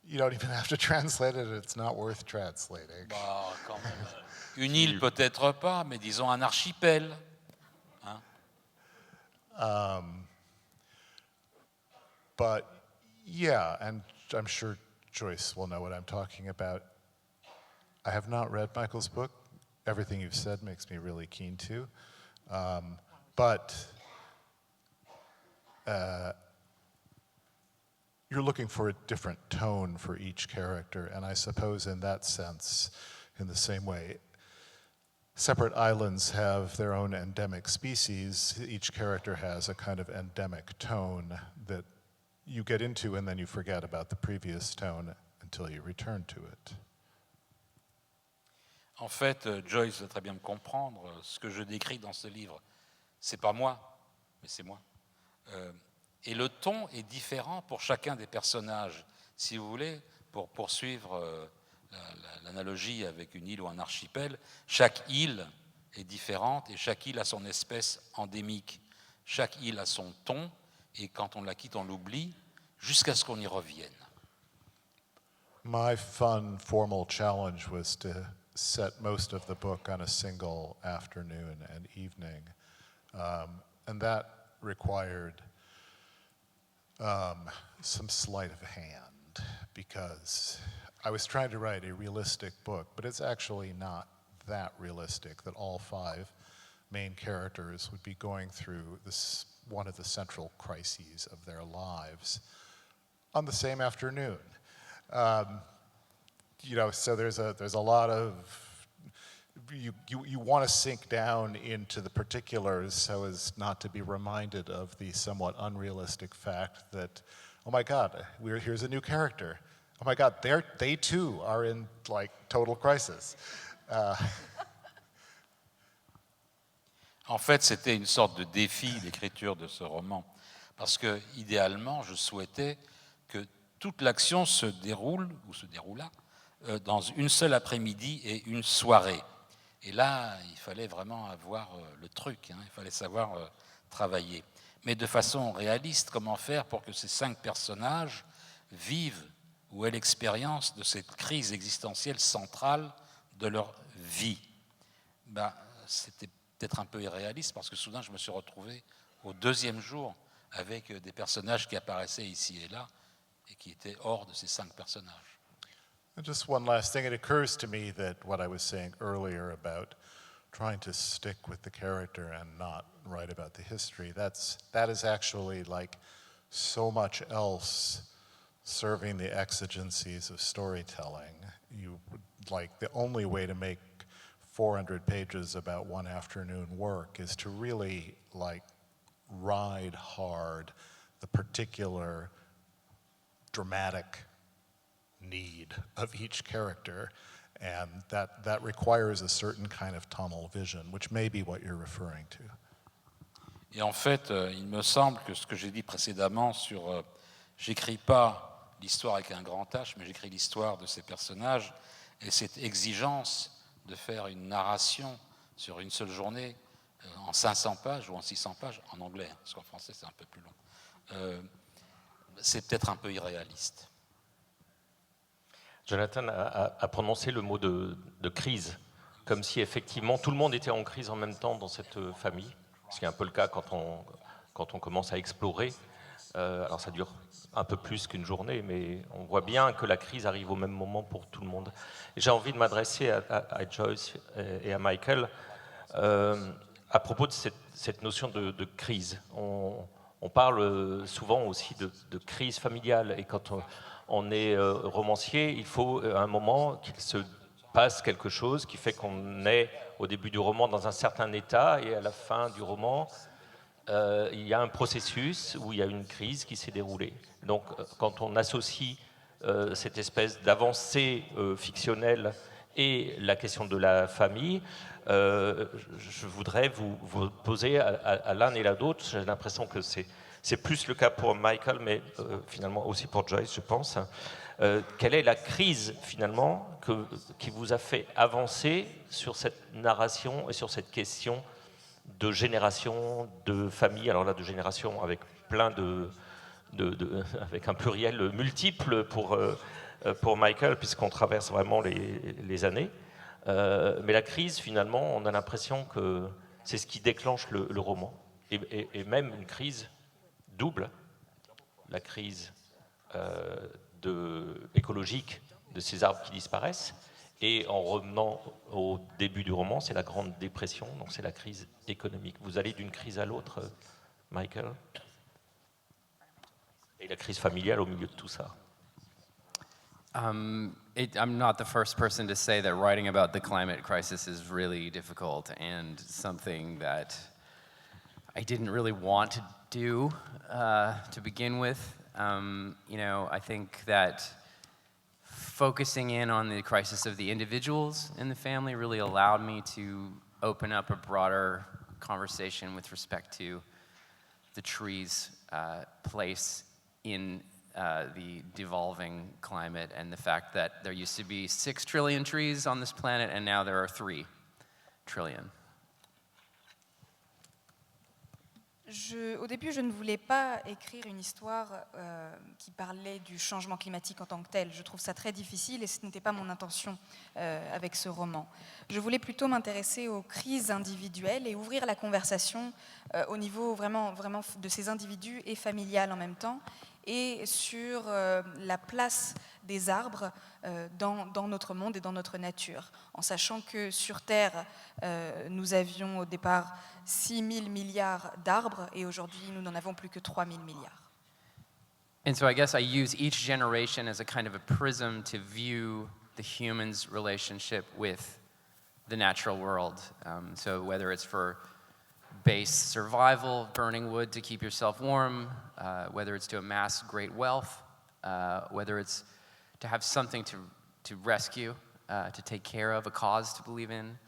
You don't even have to translate it, it's not worth translating. Bah, quand même. Une île peut-être pas, mais disons un archipel. But yeah, and I'm sure Joyce will know what I'm talking about. I have not read Michael's book. Everything you've said makes me really keen to. But you're looking for a different tone for each character, and I suppose in that sense, in the same way, separate islands have their own endemic species. Each character has a kind of endemic tone that you get into and then you forget about the previous tone until you return to it. En fait, Joyce va très bien me comprendre. Ce que je décris dans ce livre, c'est pas moi, mais c'est moi. Et le ton est différent pour chacun des personnages. Si vous voulez, pour poursuivre l'analogie avec une île ou un archipel, chaque île est différente et chaque île a son espèce endémique. Chaque île a son ton et quand on la quitte, on l'oublie jusqu'à ce qu'on y revienne. My fun, formal challenge was to set most of the book on a single afternoon and evening. And that required some sleight of hand because I was trying to write a realistic book, but it's actually not that realistic that all 5 main characters would be going through this, one of the central crises of their lives on the same afternoon. You know, so there's a lot of, you want to sink down into the particulars so as not to be reminded of the somewhat unrealistic fact that, oh my God, here's a new character. Oh my God, they too are in like total crisis. En fait, c'était une sorte de défi l'écriture de ce roman, parce que idéalement, je souhaitais que toute l'action se déroule ou se déroula dans une seule après-midi et une soirée. Et là, il fallait vraiment avoir le truc, il fallait savoir travailler. Mais de façon réaliste, comment faire pour que ces 5 personnages vivent ou aient l'expérience de cette crise existentielle centrale de leur vie? C'était peut-être un peu irréaliste parce que soudain, je me suis retrouvé au 2e jour avec des personnages qui apparaissaient ici et là et qui étaient hors de ces 5 personnages. And just one last thing, it occurs to me that what I was saying earlier about trying to stick with the character and not write about the history, that is actually like so much else serving the exigencies of storytelling. You like the only way to make 400 pages about one afternoon work is to really like ride hard the particular dramatic need of each character, and that requires a certain kind of tunnel vision, which may be what you're referring to. Et en fait, il me semble que ce que j'ai dit précédemment sur j'écris pas l'histoire avec un grand H, mais j'écris l'histoire de ces personnages, et cette exigence de faire une narration sur une seule journée en 500 pages ou en 600 pages, en anglais, parce qu'en français c'est un peu plus long, c'est peut-être un peu irréaliste. Jonathan a prononcé le mot de crise, comme si effectivement tout le monde était en crise en même temps dans cette famille, ce qui est un peu le cas quand on commence à explorer. Alors ça dure un peu plus qu'une journée, mais on voit bien que la crise arrive au même moment pour tout le monde. Et j'ai envie de m'adresser à Joyce et à Michael à propos de cette notion de crise. On On parle souvent aussi de crise familiale, et quand on est romancier, il faut à un moment qu'il se passe quelque chose qui fait qu'on est au début du roman dans un certain état, et à la fin du roman, il y a un processus où il y a une crise qui s'est déroulée. Donc quand on associe cette espèce d'avancée fictionnelle et la question de la famille, je voudrais vous poser à l'un et à l'autre, j'ai l'impression que c'est plus le cas pour Michael, mais finalement aussi pour Joyce, je pense. Quelle est la crise finalement qui vous a fait avancer sur cette narration et sur cette question de génération, de famille, alors là de génération avec plein avec un pluriel multiple pour Michael, puisqu'on traverse vraiment les années. Mais la crise, finalement, on a l'impression que c'est ce qui déclenche le roman. Et même une crise double, la crise écologique de ces arbres qui disparaissent, et en revenant au début du roman, c'est la Grande Dépression, donc c'est la crise économique. Vous allez d'une crise à l'autre, Michael, et la crise familiale au milieu de tout ça. I'm not the first person to say that writing about the climate crisis is really difficult and something that I didn't really want to do to begin with. I think that focusing in on the crisis of the individuals in the family really allowed me to open up a broader conversation with respect to the trees' place in the devolving climate, and the fact that there used to be 6 trillion trees on this planet and now there are 3 trillion. Au début, je ne voulais pas écrire une histoire qui parlait du changement climatique en tant que tel. Je trouve ça très difficile et ce n'était pas mon intention avec ce roman. Je voulais plutôt m'intéresser aux crises individuelles et ouvrir la conversation au niveau vraiment de ces individus et familial en même temps, et sur la place des arbres dans notre monde et dans notre nature, en sachant que sur Terre, nous avions au départ 6 000 milliards d'arbres, et aujourd'hui, nous n'en avons plus que 3 000 milliards. And so I guess I use each generation as a kind of a prism to view the human's relationship with the natural world. So whether it's for base survival, burning wood to keep yourself warm, whether it's to amass great wealth, whether it's to have something to rescue, to take care of, a cause to believe in,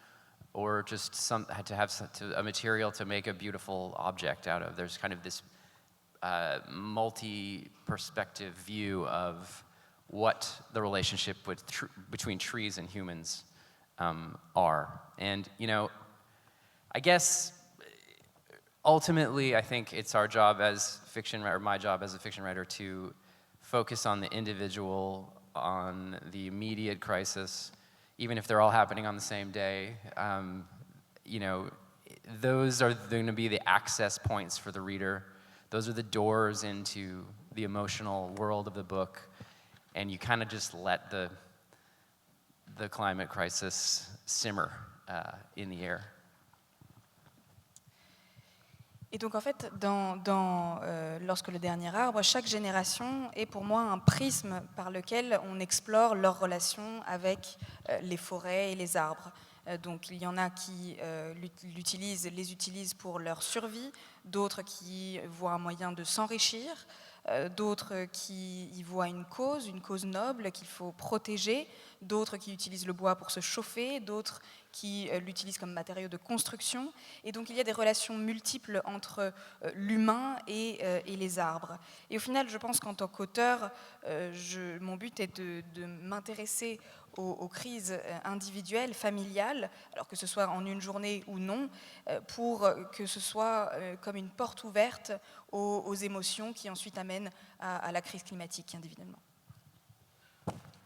or just to have a material to make a beautiful object out of. There's kind of this multi-perspective view of what the relationship between trees and humans are. And, I guess ultimately, I think it's our job as fiction writer, my job as a fiction writer, to focus on the individual, on the immediate crisis, even if they're all happening on the same day. Those are going to be the access points for the reader. Those are the doors into the emotional world of the book, and you kind of just let the climate crisis simmer in the air. Et donc en fait, lorsque le dernier arbre, chaque génération est pour moi un prisme par lequel on explore leur relation avec les forêts et les arbres. Donc il y en a qui les utilisent pour leur survie, d'autres qui voient un moyen de s'enrichir, d'autres qui y voient une cause noble qu'il faut protéger, d'autres qui utilisent le bois pour se chauffer, d'autres qui l'utilisent comme matériau de construction. Et donc il y a des relations multiples entre l'humain et les arbres. Et au final, je pense qu'en tant qu'auteur, mon but est de m'intéresser aux crises individuelles, familiales, alors que ce soit en une journée ou non, pour que ce soit comme une porte ouverte aux émotions qui ensuite amènent à la crise climatique individuellement.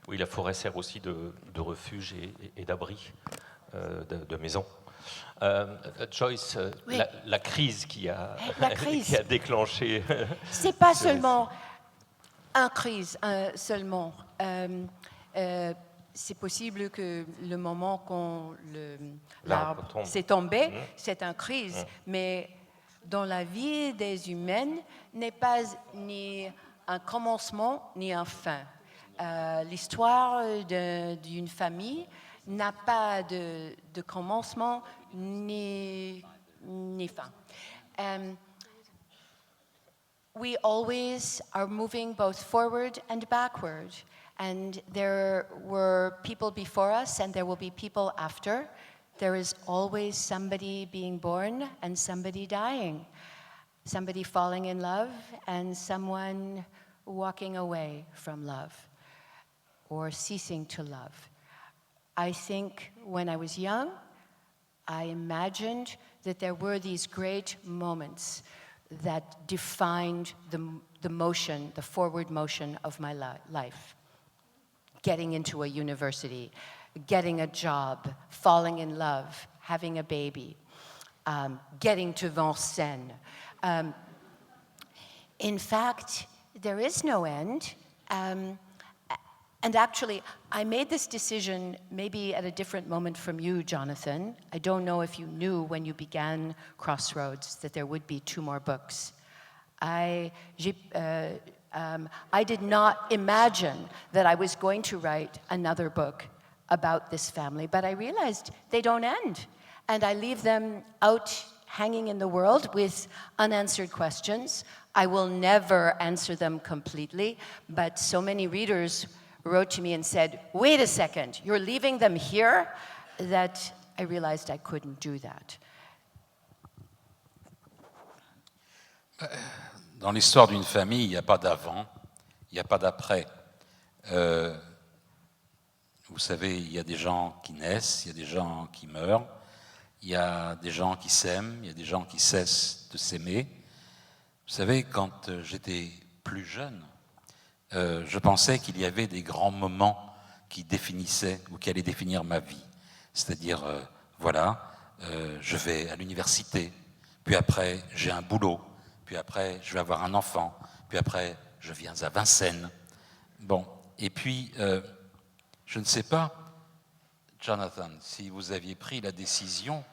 Oui, la forêt sert aussi de refuge et d'abri, de maison. Joyce, oui. la crise qui a déclenché... C'est pas seulement une crise seulement. C'est possible que le moment quand l'arbre s'est tombé, c'est une crise, mais dans la vie des humains n'est pas ni un commencement ni un fin. L'histoire d'une famille n'a pas de commencement ni fin. We always are moving both forward and backward. And there were people before us and there will be people after. There is always somebody being born and somebody dying. Somebody falling in love and someone walking away from love or ceasing to love. I think when I was young, I imagined that there were these great moments that defined the motion, the forward motion of my life. Getting into a university, getting a job, falling in love, having a baby, getting to Vincennes. In fact, there is no end. And actually, I made this decision maybe at a different moment from you, Jonathan. I don't know if you knew when you began Crossroads that there would be 2 more books. I did not imagine that I was going to write another book about this family, but I realized they don't end. And I leave them out hanging in the world with unanswered questions. I will never answer them completely, but so many readers wrote to me and said, wait a second, you're leaving them here? That I realized I couldn't do that. Dans l'histoire d'une famille, il n'y a pas d'avant, il n'y a pas d'après. Vous savez, il y a des gens qui naissent, il y a des gens qui meurent, il y a des gens qui s'aiment, il y a des gens qui cessent de s'aimer. Vous savez, quand j'étais plus jeune, je pensais qu'il y avait des grands moments qui définissaient ou qui allaient définir ma vie. C'est-à-dire, je vais à l'université, puis après j'ai un boulot, puis après je vais avoir un enfant, puis après je viens à Vincennes. Bon, et puis je ne sais pas, Jonathan, si vous aviez pris la décision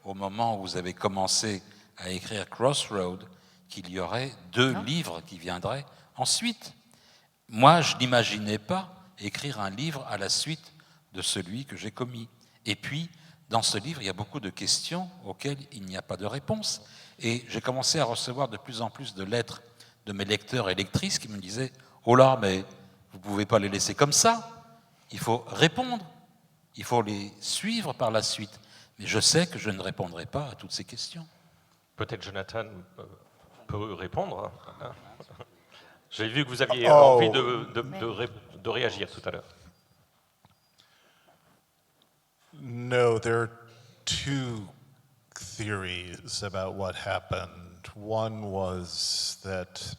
au moment où vous avez commencé à écrire Crossroads, qu'il y aurait 2 livres qui viendraient ensuite. Moi, je n'imaginais pas écrire un livre à la suite de celui que j'ai commis. Et puis, dans ce livre, il y a beaucoup de questions auxquelles il n'y a pas de réponse. Et j'ai commencé à recevoir de plus en plus de lettres de mes lecteurs et lectrices qui me disaient « Oh là, mais vous ne pouvez pas les laisser comme ça. Il faut répondre. Il faut les suivre par la suite. » Mais je sais que je ne répondrai pas à toutes ces questions. Peut-être Jonathan peut répondre. J'ai vu que vous aviez envie de réagir tout à l'heure. No, there are 2 theories about what happened. One was that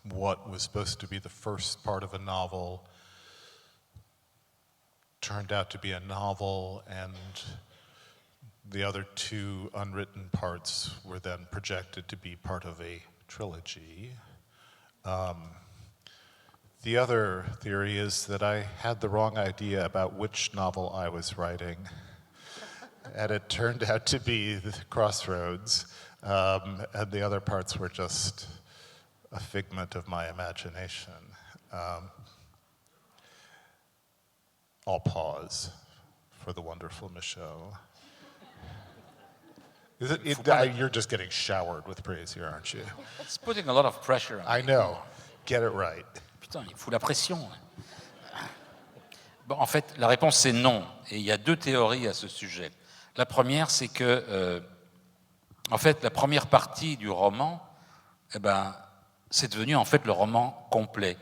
what was supposed to be the first part of a novel turned out to be a novel, and the other 2 unwritten parts were then projected to be part of a trilogy. The other theory is that I had the wrong idea about which novel I was writing, and it turned out to be the Crossroads, and the other parts were just a figment of my imagination. I'll pause for the wonderful Michelle. You're just getting showered with praise here, aren't you? It's putting a lot of pressure on me. I know. Get it right. Putain, il fout la pression. Bon, en fait, la réponse c'est non. Et il y a 2 théories à ce sujet. La première, c'est que, en fait, la première partie du roman, c'est devenu en fait le roman complet,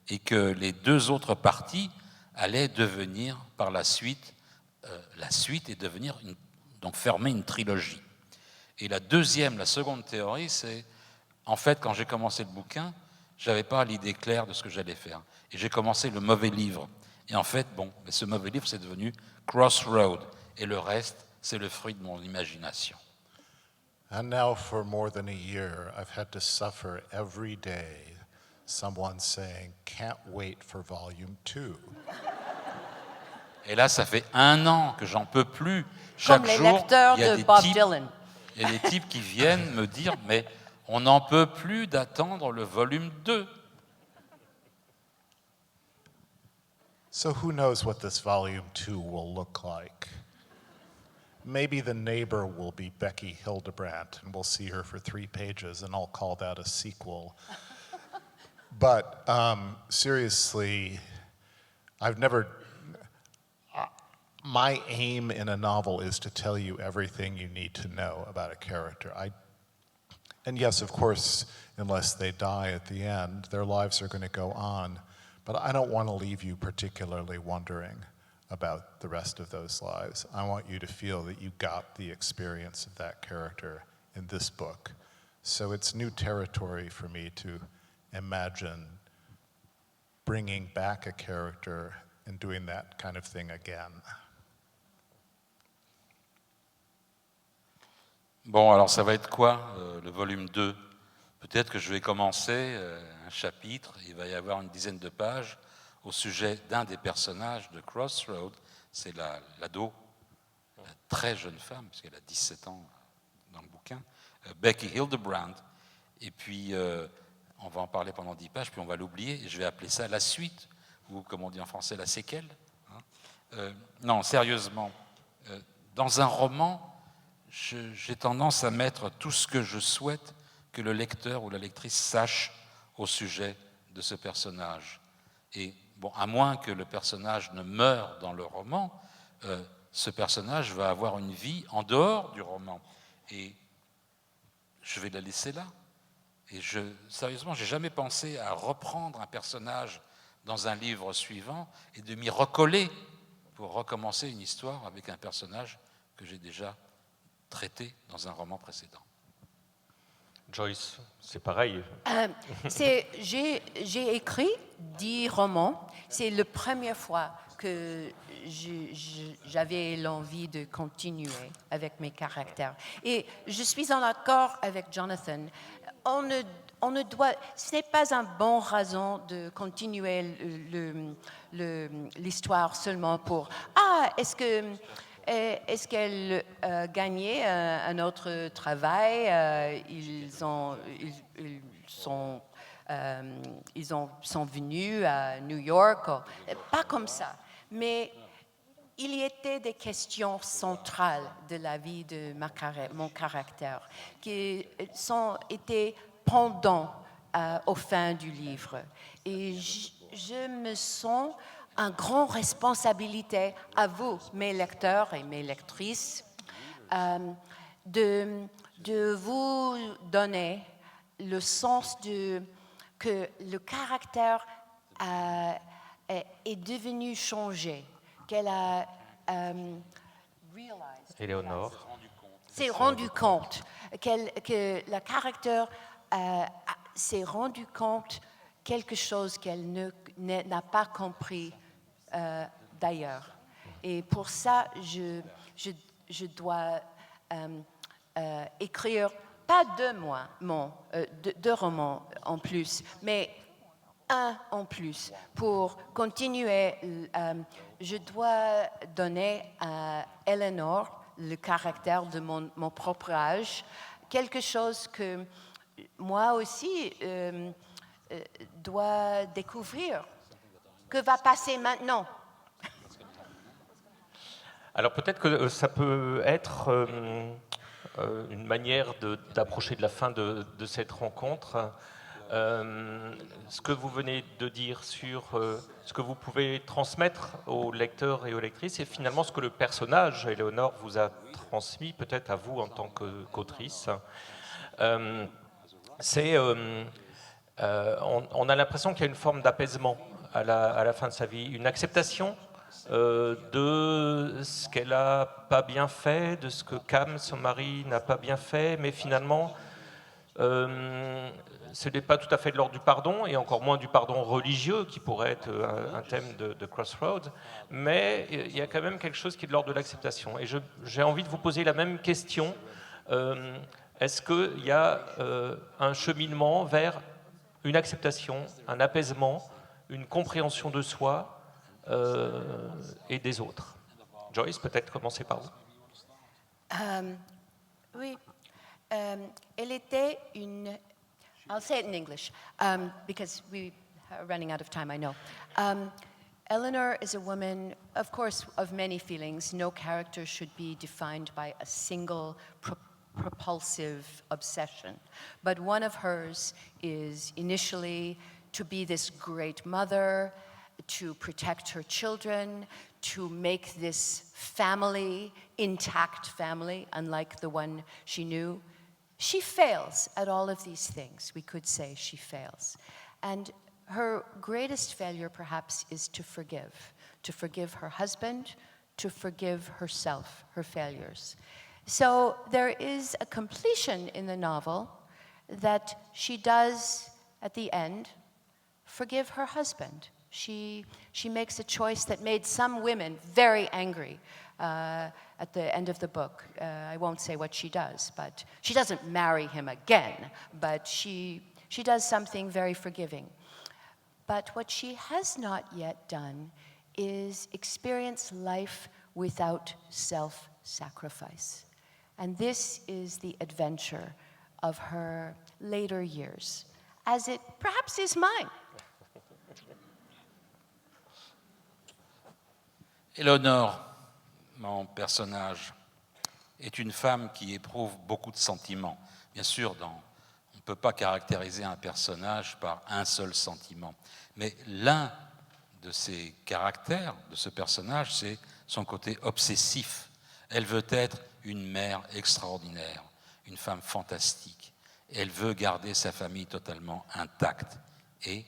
et que les 2 autres parties allaient devenir par la suite la suite et devenir donc fermer une trilogie. Et la seconde théorie, c'est en fait quand j'ai commencé le bouquin, j'avais pas l'idée claire de ce que j'allais faire, et j'ai commencé le mauvais livre. Et en fait, ce mauvais livre, c'est devenu Crossroads, et le reste, c'est le fruit de mon imagination. And now for more than a year, I've had to suffer every day someone saying, "Can't wait for volume 2." Et là, ça fait 1 an que j'en peux plus. Chaque Comme les jour, lecteurs il y a de des Bob types. Dylan. et des types qui viennent me dire « mais on n'en peut plus d'attendre le volume 2 ». So who knows what this volume 2 will look like? Maybe the neighbor will be Becky Hildebrandt, and we'll see her for 3 pages, and I'll call that a sequel. But seriously, my aim in a novel is to tell you everything you need to know about a character. And yes, of course, unless they die at the end, their lives are going to go on. But I don't want to leave you particularly wondering about the rest of those lives. I want you to feel that you got the experience of that character in this book. So it's new territory for me to imagine bringing back a character and doing that kind of thing again. Bon, alors ça va être quoi, le volume 2 ? Peut-être que je vais commencer un chapitre, il va y avoir une dizaine de pages, au sujet d'un des personnages de Crossroads, c'est l'ado, la très jeune femme, puisqu'elle a 17 ans dans le bouquin, Becky Hildebrandt, et puis on va en parler pendant 10 pages, puis on va l'oublier, et je vais appeler ça la suite, ou comme on dit en français, la séquelle. Non, sérieusement, dans un roman, j'ai tendance à mettre tout ce que je souhaite que le lecteur ou la lectrice sache au sujet de ce personnage. Et bon, à moins que le personnage ne meure dans le roman, ce personnage va avoir une vie en dehors du roman. Et je vais la laisser là. Et sérieusement, je n'ai jamais pensé à reprendre un personnage dans un livre suivant et de m'y recoller pour recommencer une histoire avec un personnage que j'ai déjà traité dans un roman précédent. Joyce, c'est pareil. J'ai écrit 10 romans. C'est la première fois que j'avais l'envie de continuer avec mes caractères. Et je suis en accord avec Jonathan. On ne doit, ce n'est pas une bonne raison de continuer l'histoire seulement pour est-ce qu'elle gagnait un autre travail? Ils sont venus à New York. Pas comme ça. Mais il y était des questions centrales de la vie de mon caractère qui étaient pendant au fin du livre. Et je me sens une grande responsabilité à vous, mes lecteurs et mes lectrices, de vous donner le sens que le caractère est devenu changé, qu'elle a Éléonore s'est rendu compte, que le caractère s'est rendu compte quelque chose qu'elle n'a pas compris d'ailleurs. Et pour ça, je dois écrire pas 2 romans en plus, mais un en plus pour continuer. Je dois donner à Eleanor, le caractère de mon propre âge, quelque chose que moi aussi dois découvrir. Que va passer maintenant? Alors peut-être que ça peut être une manière d'approcher de la fin de cette rencontre. Ce que vous venez de dire sur ce que vous pouvez transmettre aux lecteurs et aux lectrices, et finalement ce que le personnage, Éléonore, vous a transmis, peut-être à vous en tant qu'autrice. On a l'impression qu'il y a une forme d'apaisement à la fin de sa vie, une acceptation de ce qu'elle n'a pas bien fait, de ce que Cam, son mari, n'a pas bien fait, mais finalement, ce n'est pas tout à fait de l'ordre du pardon, et encore moins du pardon religieux, qui pourrait être un thème de Crossroads, mais il y a quand même quelque chose qui est de l'ordre de l'acceptation. Et j'ai envie de vous poser la même question. Est-ce qu'il y a un cheminement vers une acceptation, un apaisement, une compréhension de soi et des autres? Joyce, peut-être commencer par vous. Oui. Elle était une... I'll say it in English, because we are running out of time, I know. Eleanor is a woman, of course, of many feelings. No character should be defined by a single propulsive obsession. But one of hers is initially to be this great mother, to protect her children, to make this family, intact family, unlike the one she knew. She fails at all of these things. We could say she fails. And her greatest failure, perhaps, is to forgive her husband, to forgive herself, her failures. So there is a completion in the novel that she does, at the end, forgive her husband. She makes a choice that made some women very angry at the end of the book. I won't say what she does, but she doesn't marry him again, but she does something very forgiving. But what she has not yet done is experience life without self-sacrifice. And this is the adventure of her later years, as it perhaps is mine. Éléonore, mon personnage, est une femme qui éprouve beaucoup de sentiments. Bien sûr, on ne peut pas caractériser un personnage par un seul sentiment. Mais l'un de ses caractères, de ce personnage, c'est son côté obsessif. Elle veut être une mère extraordinaire, une femme fantastique. Elle veut garder sa famille totalement intacte. Et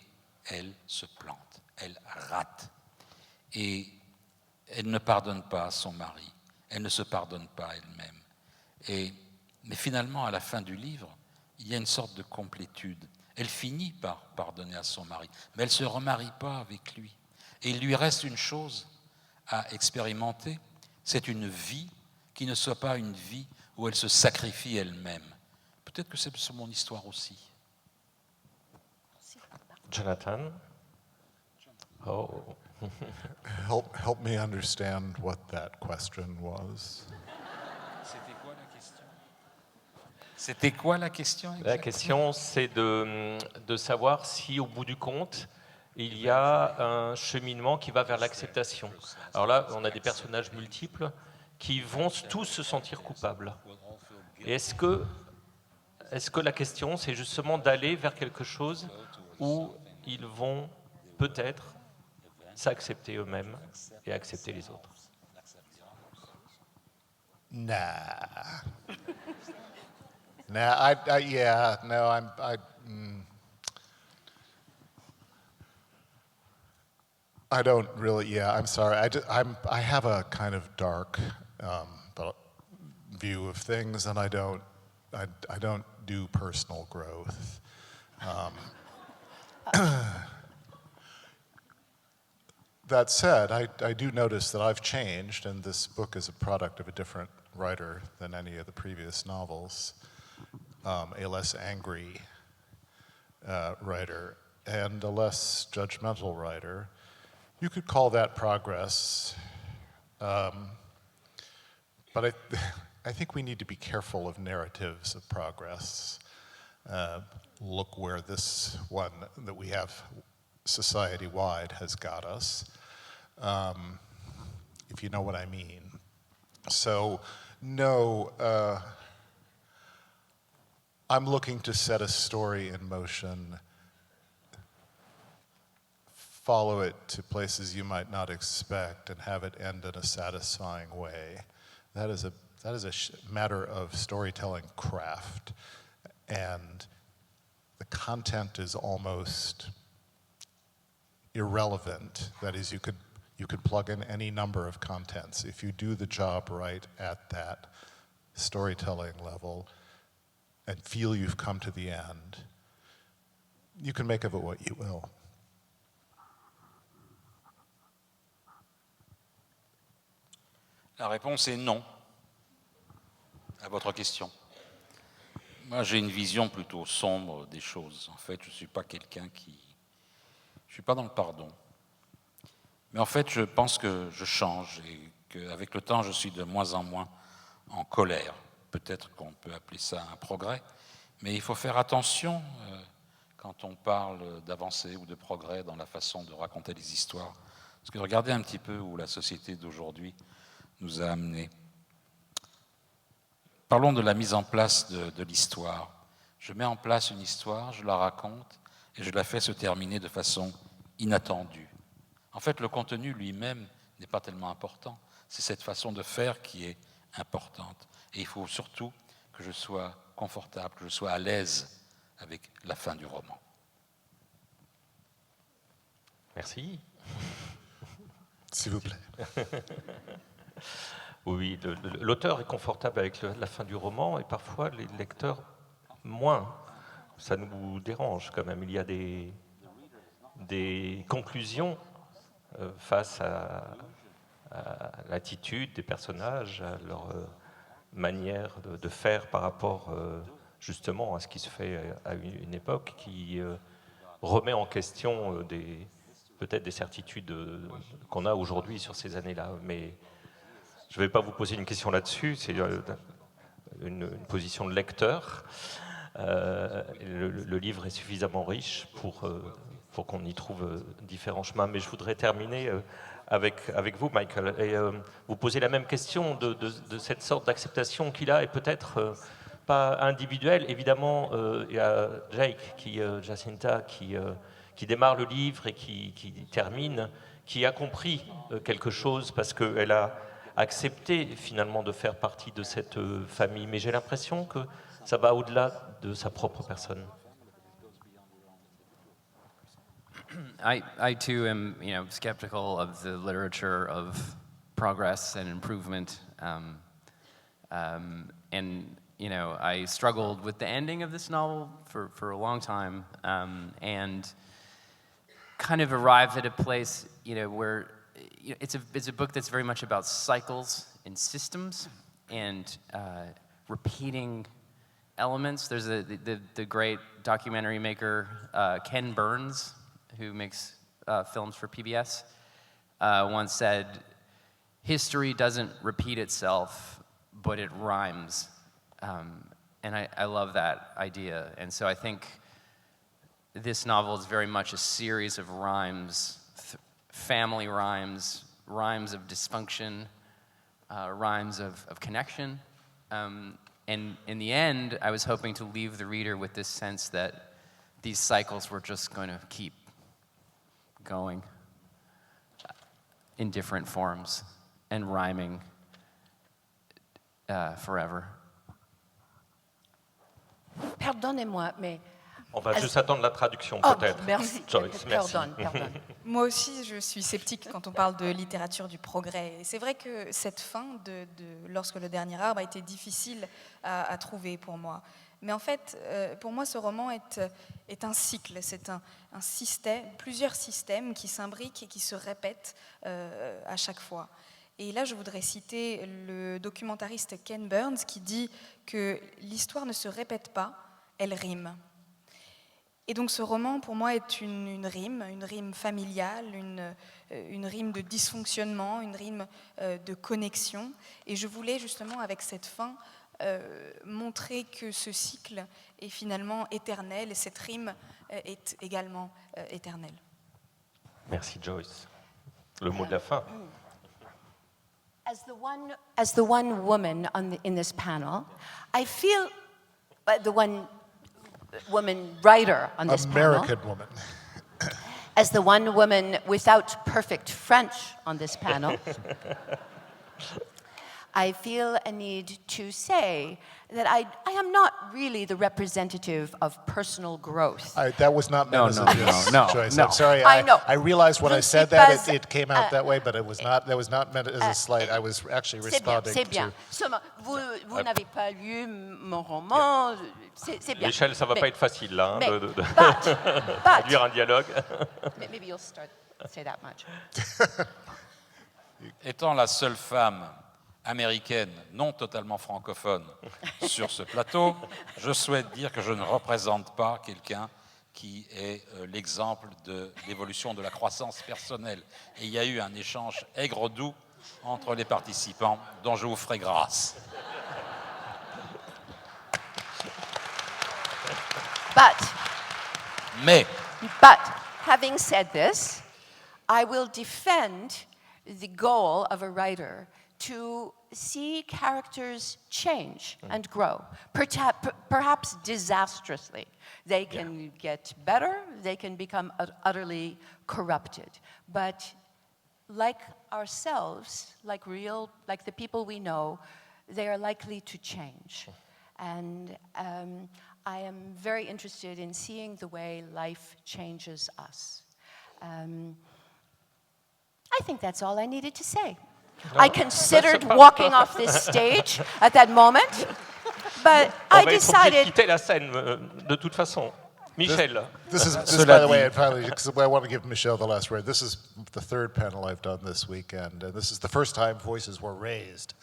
elle se plante, elle rate. Et elle ne pardonne pas à son mari, elle ne se pardonne pas elle-même. Mais finalement, à la fin du livre, il y a une sorte de complétude. Elle finit par pardonner à son mari, mais elle ne se remarie pas avec lui. Et il lui reste une chose à expérimenter, c'est une vie qui ne soit pas une vie où elle se sacrifie elle-même. Peut-être que c'est mon histoire aussi. Jonathan? Oh. Help me understand what that question was. C'était quoi la question? C'était quoi la question exactement? La question, c'est de savoir si, au bout du compte, il y a un cheminement qui va vers l'acceptation. Alors là, on a des personnages multiples qui vont tous se sentir coupables. Et est-ce que la question, c'est justement d'aller vers quelque chose où ils vont peut-être s'accepter eux-mêmes et accepter les autres? Nah. I don't really. Yeah, I'm sorry. I have a kind of dark view of things, and I don't do personal growth. That said, I do notice that I've changed, and this book is a product of a different writer than any of the previous novels, a less angry writer, and a less judgmental writer. You could call that progress, but I think we need to be careful of narratives of progress. Look where this one that we have society-wide has got us, if you know what I mean. So, no, I'm looking to set a story in motion, follow it to places you might not expect, and have it end in a satisfying way. That is a matter of storytelling craft, and the content is almost irrelevant. That is, you could plug in any number of contents. If you do the job right at that storytelling level and feel you've come to the end, you can make of it what you will. La réponse est non à votre question. Moi, j'ai une vision plutôt sombre des choses. En fait, je ne suis pas quelqu'un qui... Je ne suis pas dans le pardon. Mais en fait, je pense que je change et qu'avec le temps, je suis de moins en moins en colère. peut-être qu'on peut appeler ça un progrès, mais il faut faire attention quand on parle d'avancée ou de progrès dans la façon de raconter les histoires. Parce que regardez un petit peu où la société d'aujourd'hui nous a amenés. Parlons de la mise en place de l'histoire. Je mets en place une histoire, je la raconte et je la fais se terminer de façon inattendue. En fait, le contenu lui-même n'est pas tellement important. C'est cette façon de faire qui est importante. Et il faut surtout que je sois confortable, que je sois à l'aise avec la fin du roman. Merci. S'il vous plaît. Oui, l'auteur est confortable avec la fin du roman et parfois les lecteurs moins. Ça nous dérange quand même. Il y a des conclusions face à l'attitude des personnages, à leur manière de faire par rapport justement à ce qui se fait à une époque qui remet en question peut-être des certitudes qu'on a aujourd'hui sur ces années-là. Mais je ne vais pas vous poser une question là-dessus, c'est une position de lecteur. Le livre est suffisamment riche pour qu'on y trouve différents chemins. Mais je voudrais terminer avec vous, Michael, et vous poser la même question de cette sorte d'acceptation qu'il a, et peut-être pas individuelle. Évidemment, il y a Jacinta, qui démarre le livre et qui termine, qui a compris quelque chose parce qu'elle a accepté finalement de faire partie de cette famille. Mais j'ai l'impression que ça va au-delà de sa propre personne. I too am, skeptical of the literature of progress and improvement, and I struggled with the ending of this novel for a long time, and kind of arrived at a place, where it's a book that's very much about cycles and systems and repeating elements. There's the great documentary maker Ken Burns, who makes films for PBS, once said, "History doesn't repeat itself, but it rhymes." And I love that idea. And so I think this novel is very much a series of rhymes, family rhymes, rhymes of dysfunction, rhymes of connection. And in the end, I was hoping to leave the reader with this sense that these cycles were just going to keep going in different forms and rhyming forever. Pardonnez-moi, mais... On va juste attendre la traduction, Oh, peut-être. merci. Joyce, merci. Pardonne. Moi aussi, je suis sceptique quand on parle de littérature du progrès. Et c'est vrai que cette fin lorsque le dernier arbre a été difficile à trouver pour moi. Mais en fait, pour moi, ce roman est un cycle, c'est un système, plusieurs systèmes qui s'imbriquent et qui se répètent à chaque fois. Et là, je voudrais citer le documentariste Ken Burns qui dit que l'histoire ne se répète pas, elle rime. Et donc ce roman, pour moi, est une rime familiale, une rime de dysfonctionnement, une rime de connexion. Et je voulais justement, avec cette fin, montrer que ce cycle est finalement éternel et cette rime est également éternelle. Merci Joyce. Le mot de la fin. As the one woman in this panel, I feel the one woman writer on this American panel. woman. As the one woman without perfect French on this panel, I feel a need to say that I am not really the representative of personal growth. That was not meant as a diss, Joyce. No. I'm sorry. I know. I realized when Je I ne said suis that pas- it came out that way, but it was not. That was not meant as a slight. I was actually C'est bien, responding c'est bien. to. Seulement, vous n'avez pas lu mon roman, c'est bien. Michel, ça ne va Mais- pas être facile là, hein, mais- de but, lire un dialogue. maybe you'll start say that much. Étant la seule femme américaine non totalement francophone sur ce plateau, je souhaite dire que je ne représente pas quelqu'un qui est l'exemple de l'évolution de la croissance personnelle. Et il y a eu un échange aigre-doux entre les participants dont je vous ferai grâce. Mais, But having said this, I will defend the goal of a writer to see characters change and grow, perhaps disastrously. They can get better, they can become utterly corrupted. But like ourselves, like the people we know, they are likely to change. And I am very interested in seeing the way life changes us. I think that's all I needed to say. I considered walking off this stage at that moment, but On I va être obligé de decided. quitter la scène, de toute façon. Michel. This is, Cela by the dit- way, because I want to give Michelle the last word. This is the third panel I've done this weekend, and this is the first time voices were raised.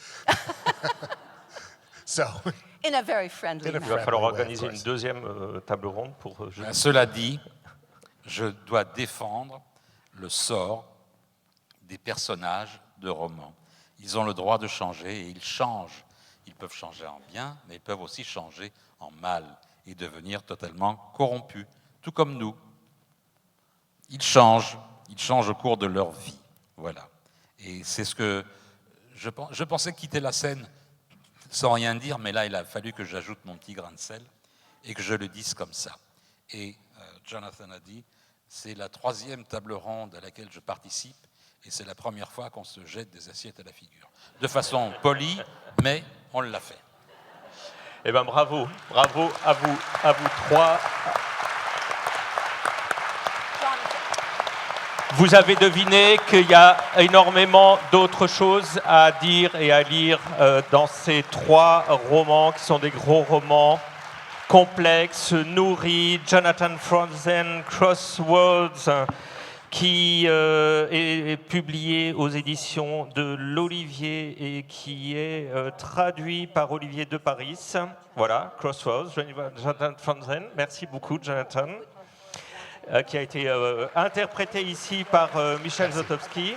So, In a very friendly In a Il manner. va falloir way, of organiser une course. deuxième table ronde pour jeudi. cela dit, je dois défendre le sort des personnages de romans. Ils ont le droit de changer et ils changent. Ils peuvent changer en bien, mais ils peuvent aussi changer en mal et devenir totalement corrompus, tout comme nous. Ils changent au cours de leur vie. Voilà. Et c'est ce que je pensais quitter la scène sans rien dire, mais là, il a fallu que j'ajoute mon petit grain de sel et que je le dise comme ça. Et Jonathan a dit, c'est la 3e table ronde à laquelle je participe et c'est la première fois qu'on se jette des assiettes à la figure. De façon polie, mais on l'a fait. Eh bien, bravo à vous trois. Vous avez deviné qu'il y a énormément d'autres choses à dire et à lire dans ces 3 romans qui sont des gros romans complexes, nourris. Jonathan Franzen, Crosswords, qui est publié aux éditions de l'Olivier et qui est traduit par Olivier de Paris. Voilà, Crosswords, Jonathan Franzen. Merci beaucoup, Jonathan. Qui a été interprété ici par Michel Zotowski.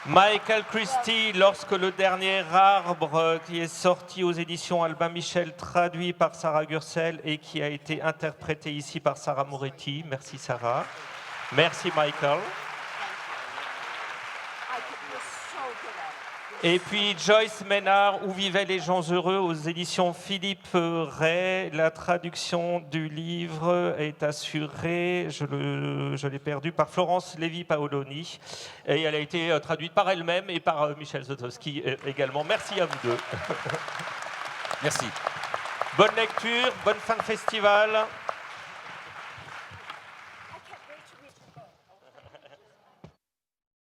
Michael Christie, Lorsque le dernier arbre, qui est sorti aux éditions Albin Michel, traduit par Sarah Gursel et qui a été interprété ici par Sarah Moretti. Merci Sarah. Merci Michael. Et puis Joyce Ménard, Où vivaient les gens heureux, aux éditions Philippe Ray. La traduction du livre est assurée, je l'ai perdu, par Florence Lévy-Paoloni. Et elle a été traduite par elle-même et par Michel Zotowski également. Merci à vous deux. Merci. Bonne lecture, bonne fin de festival.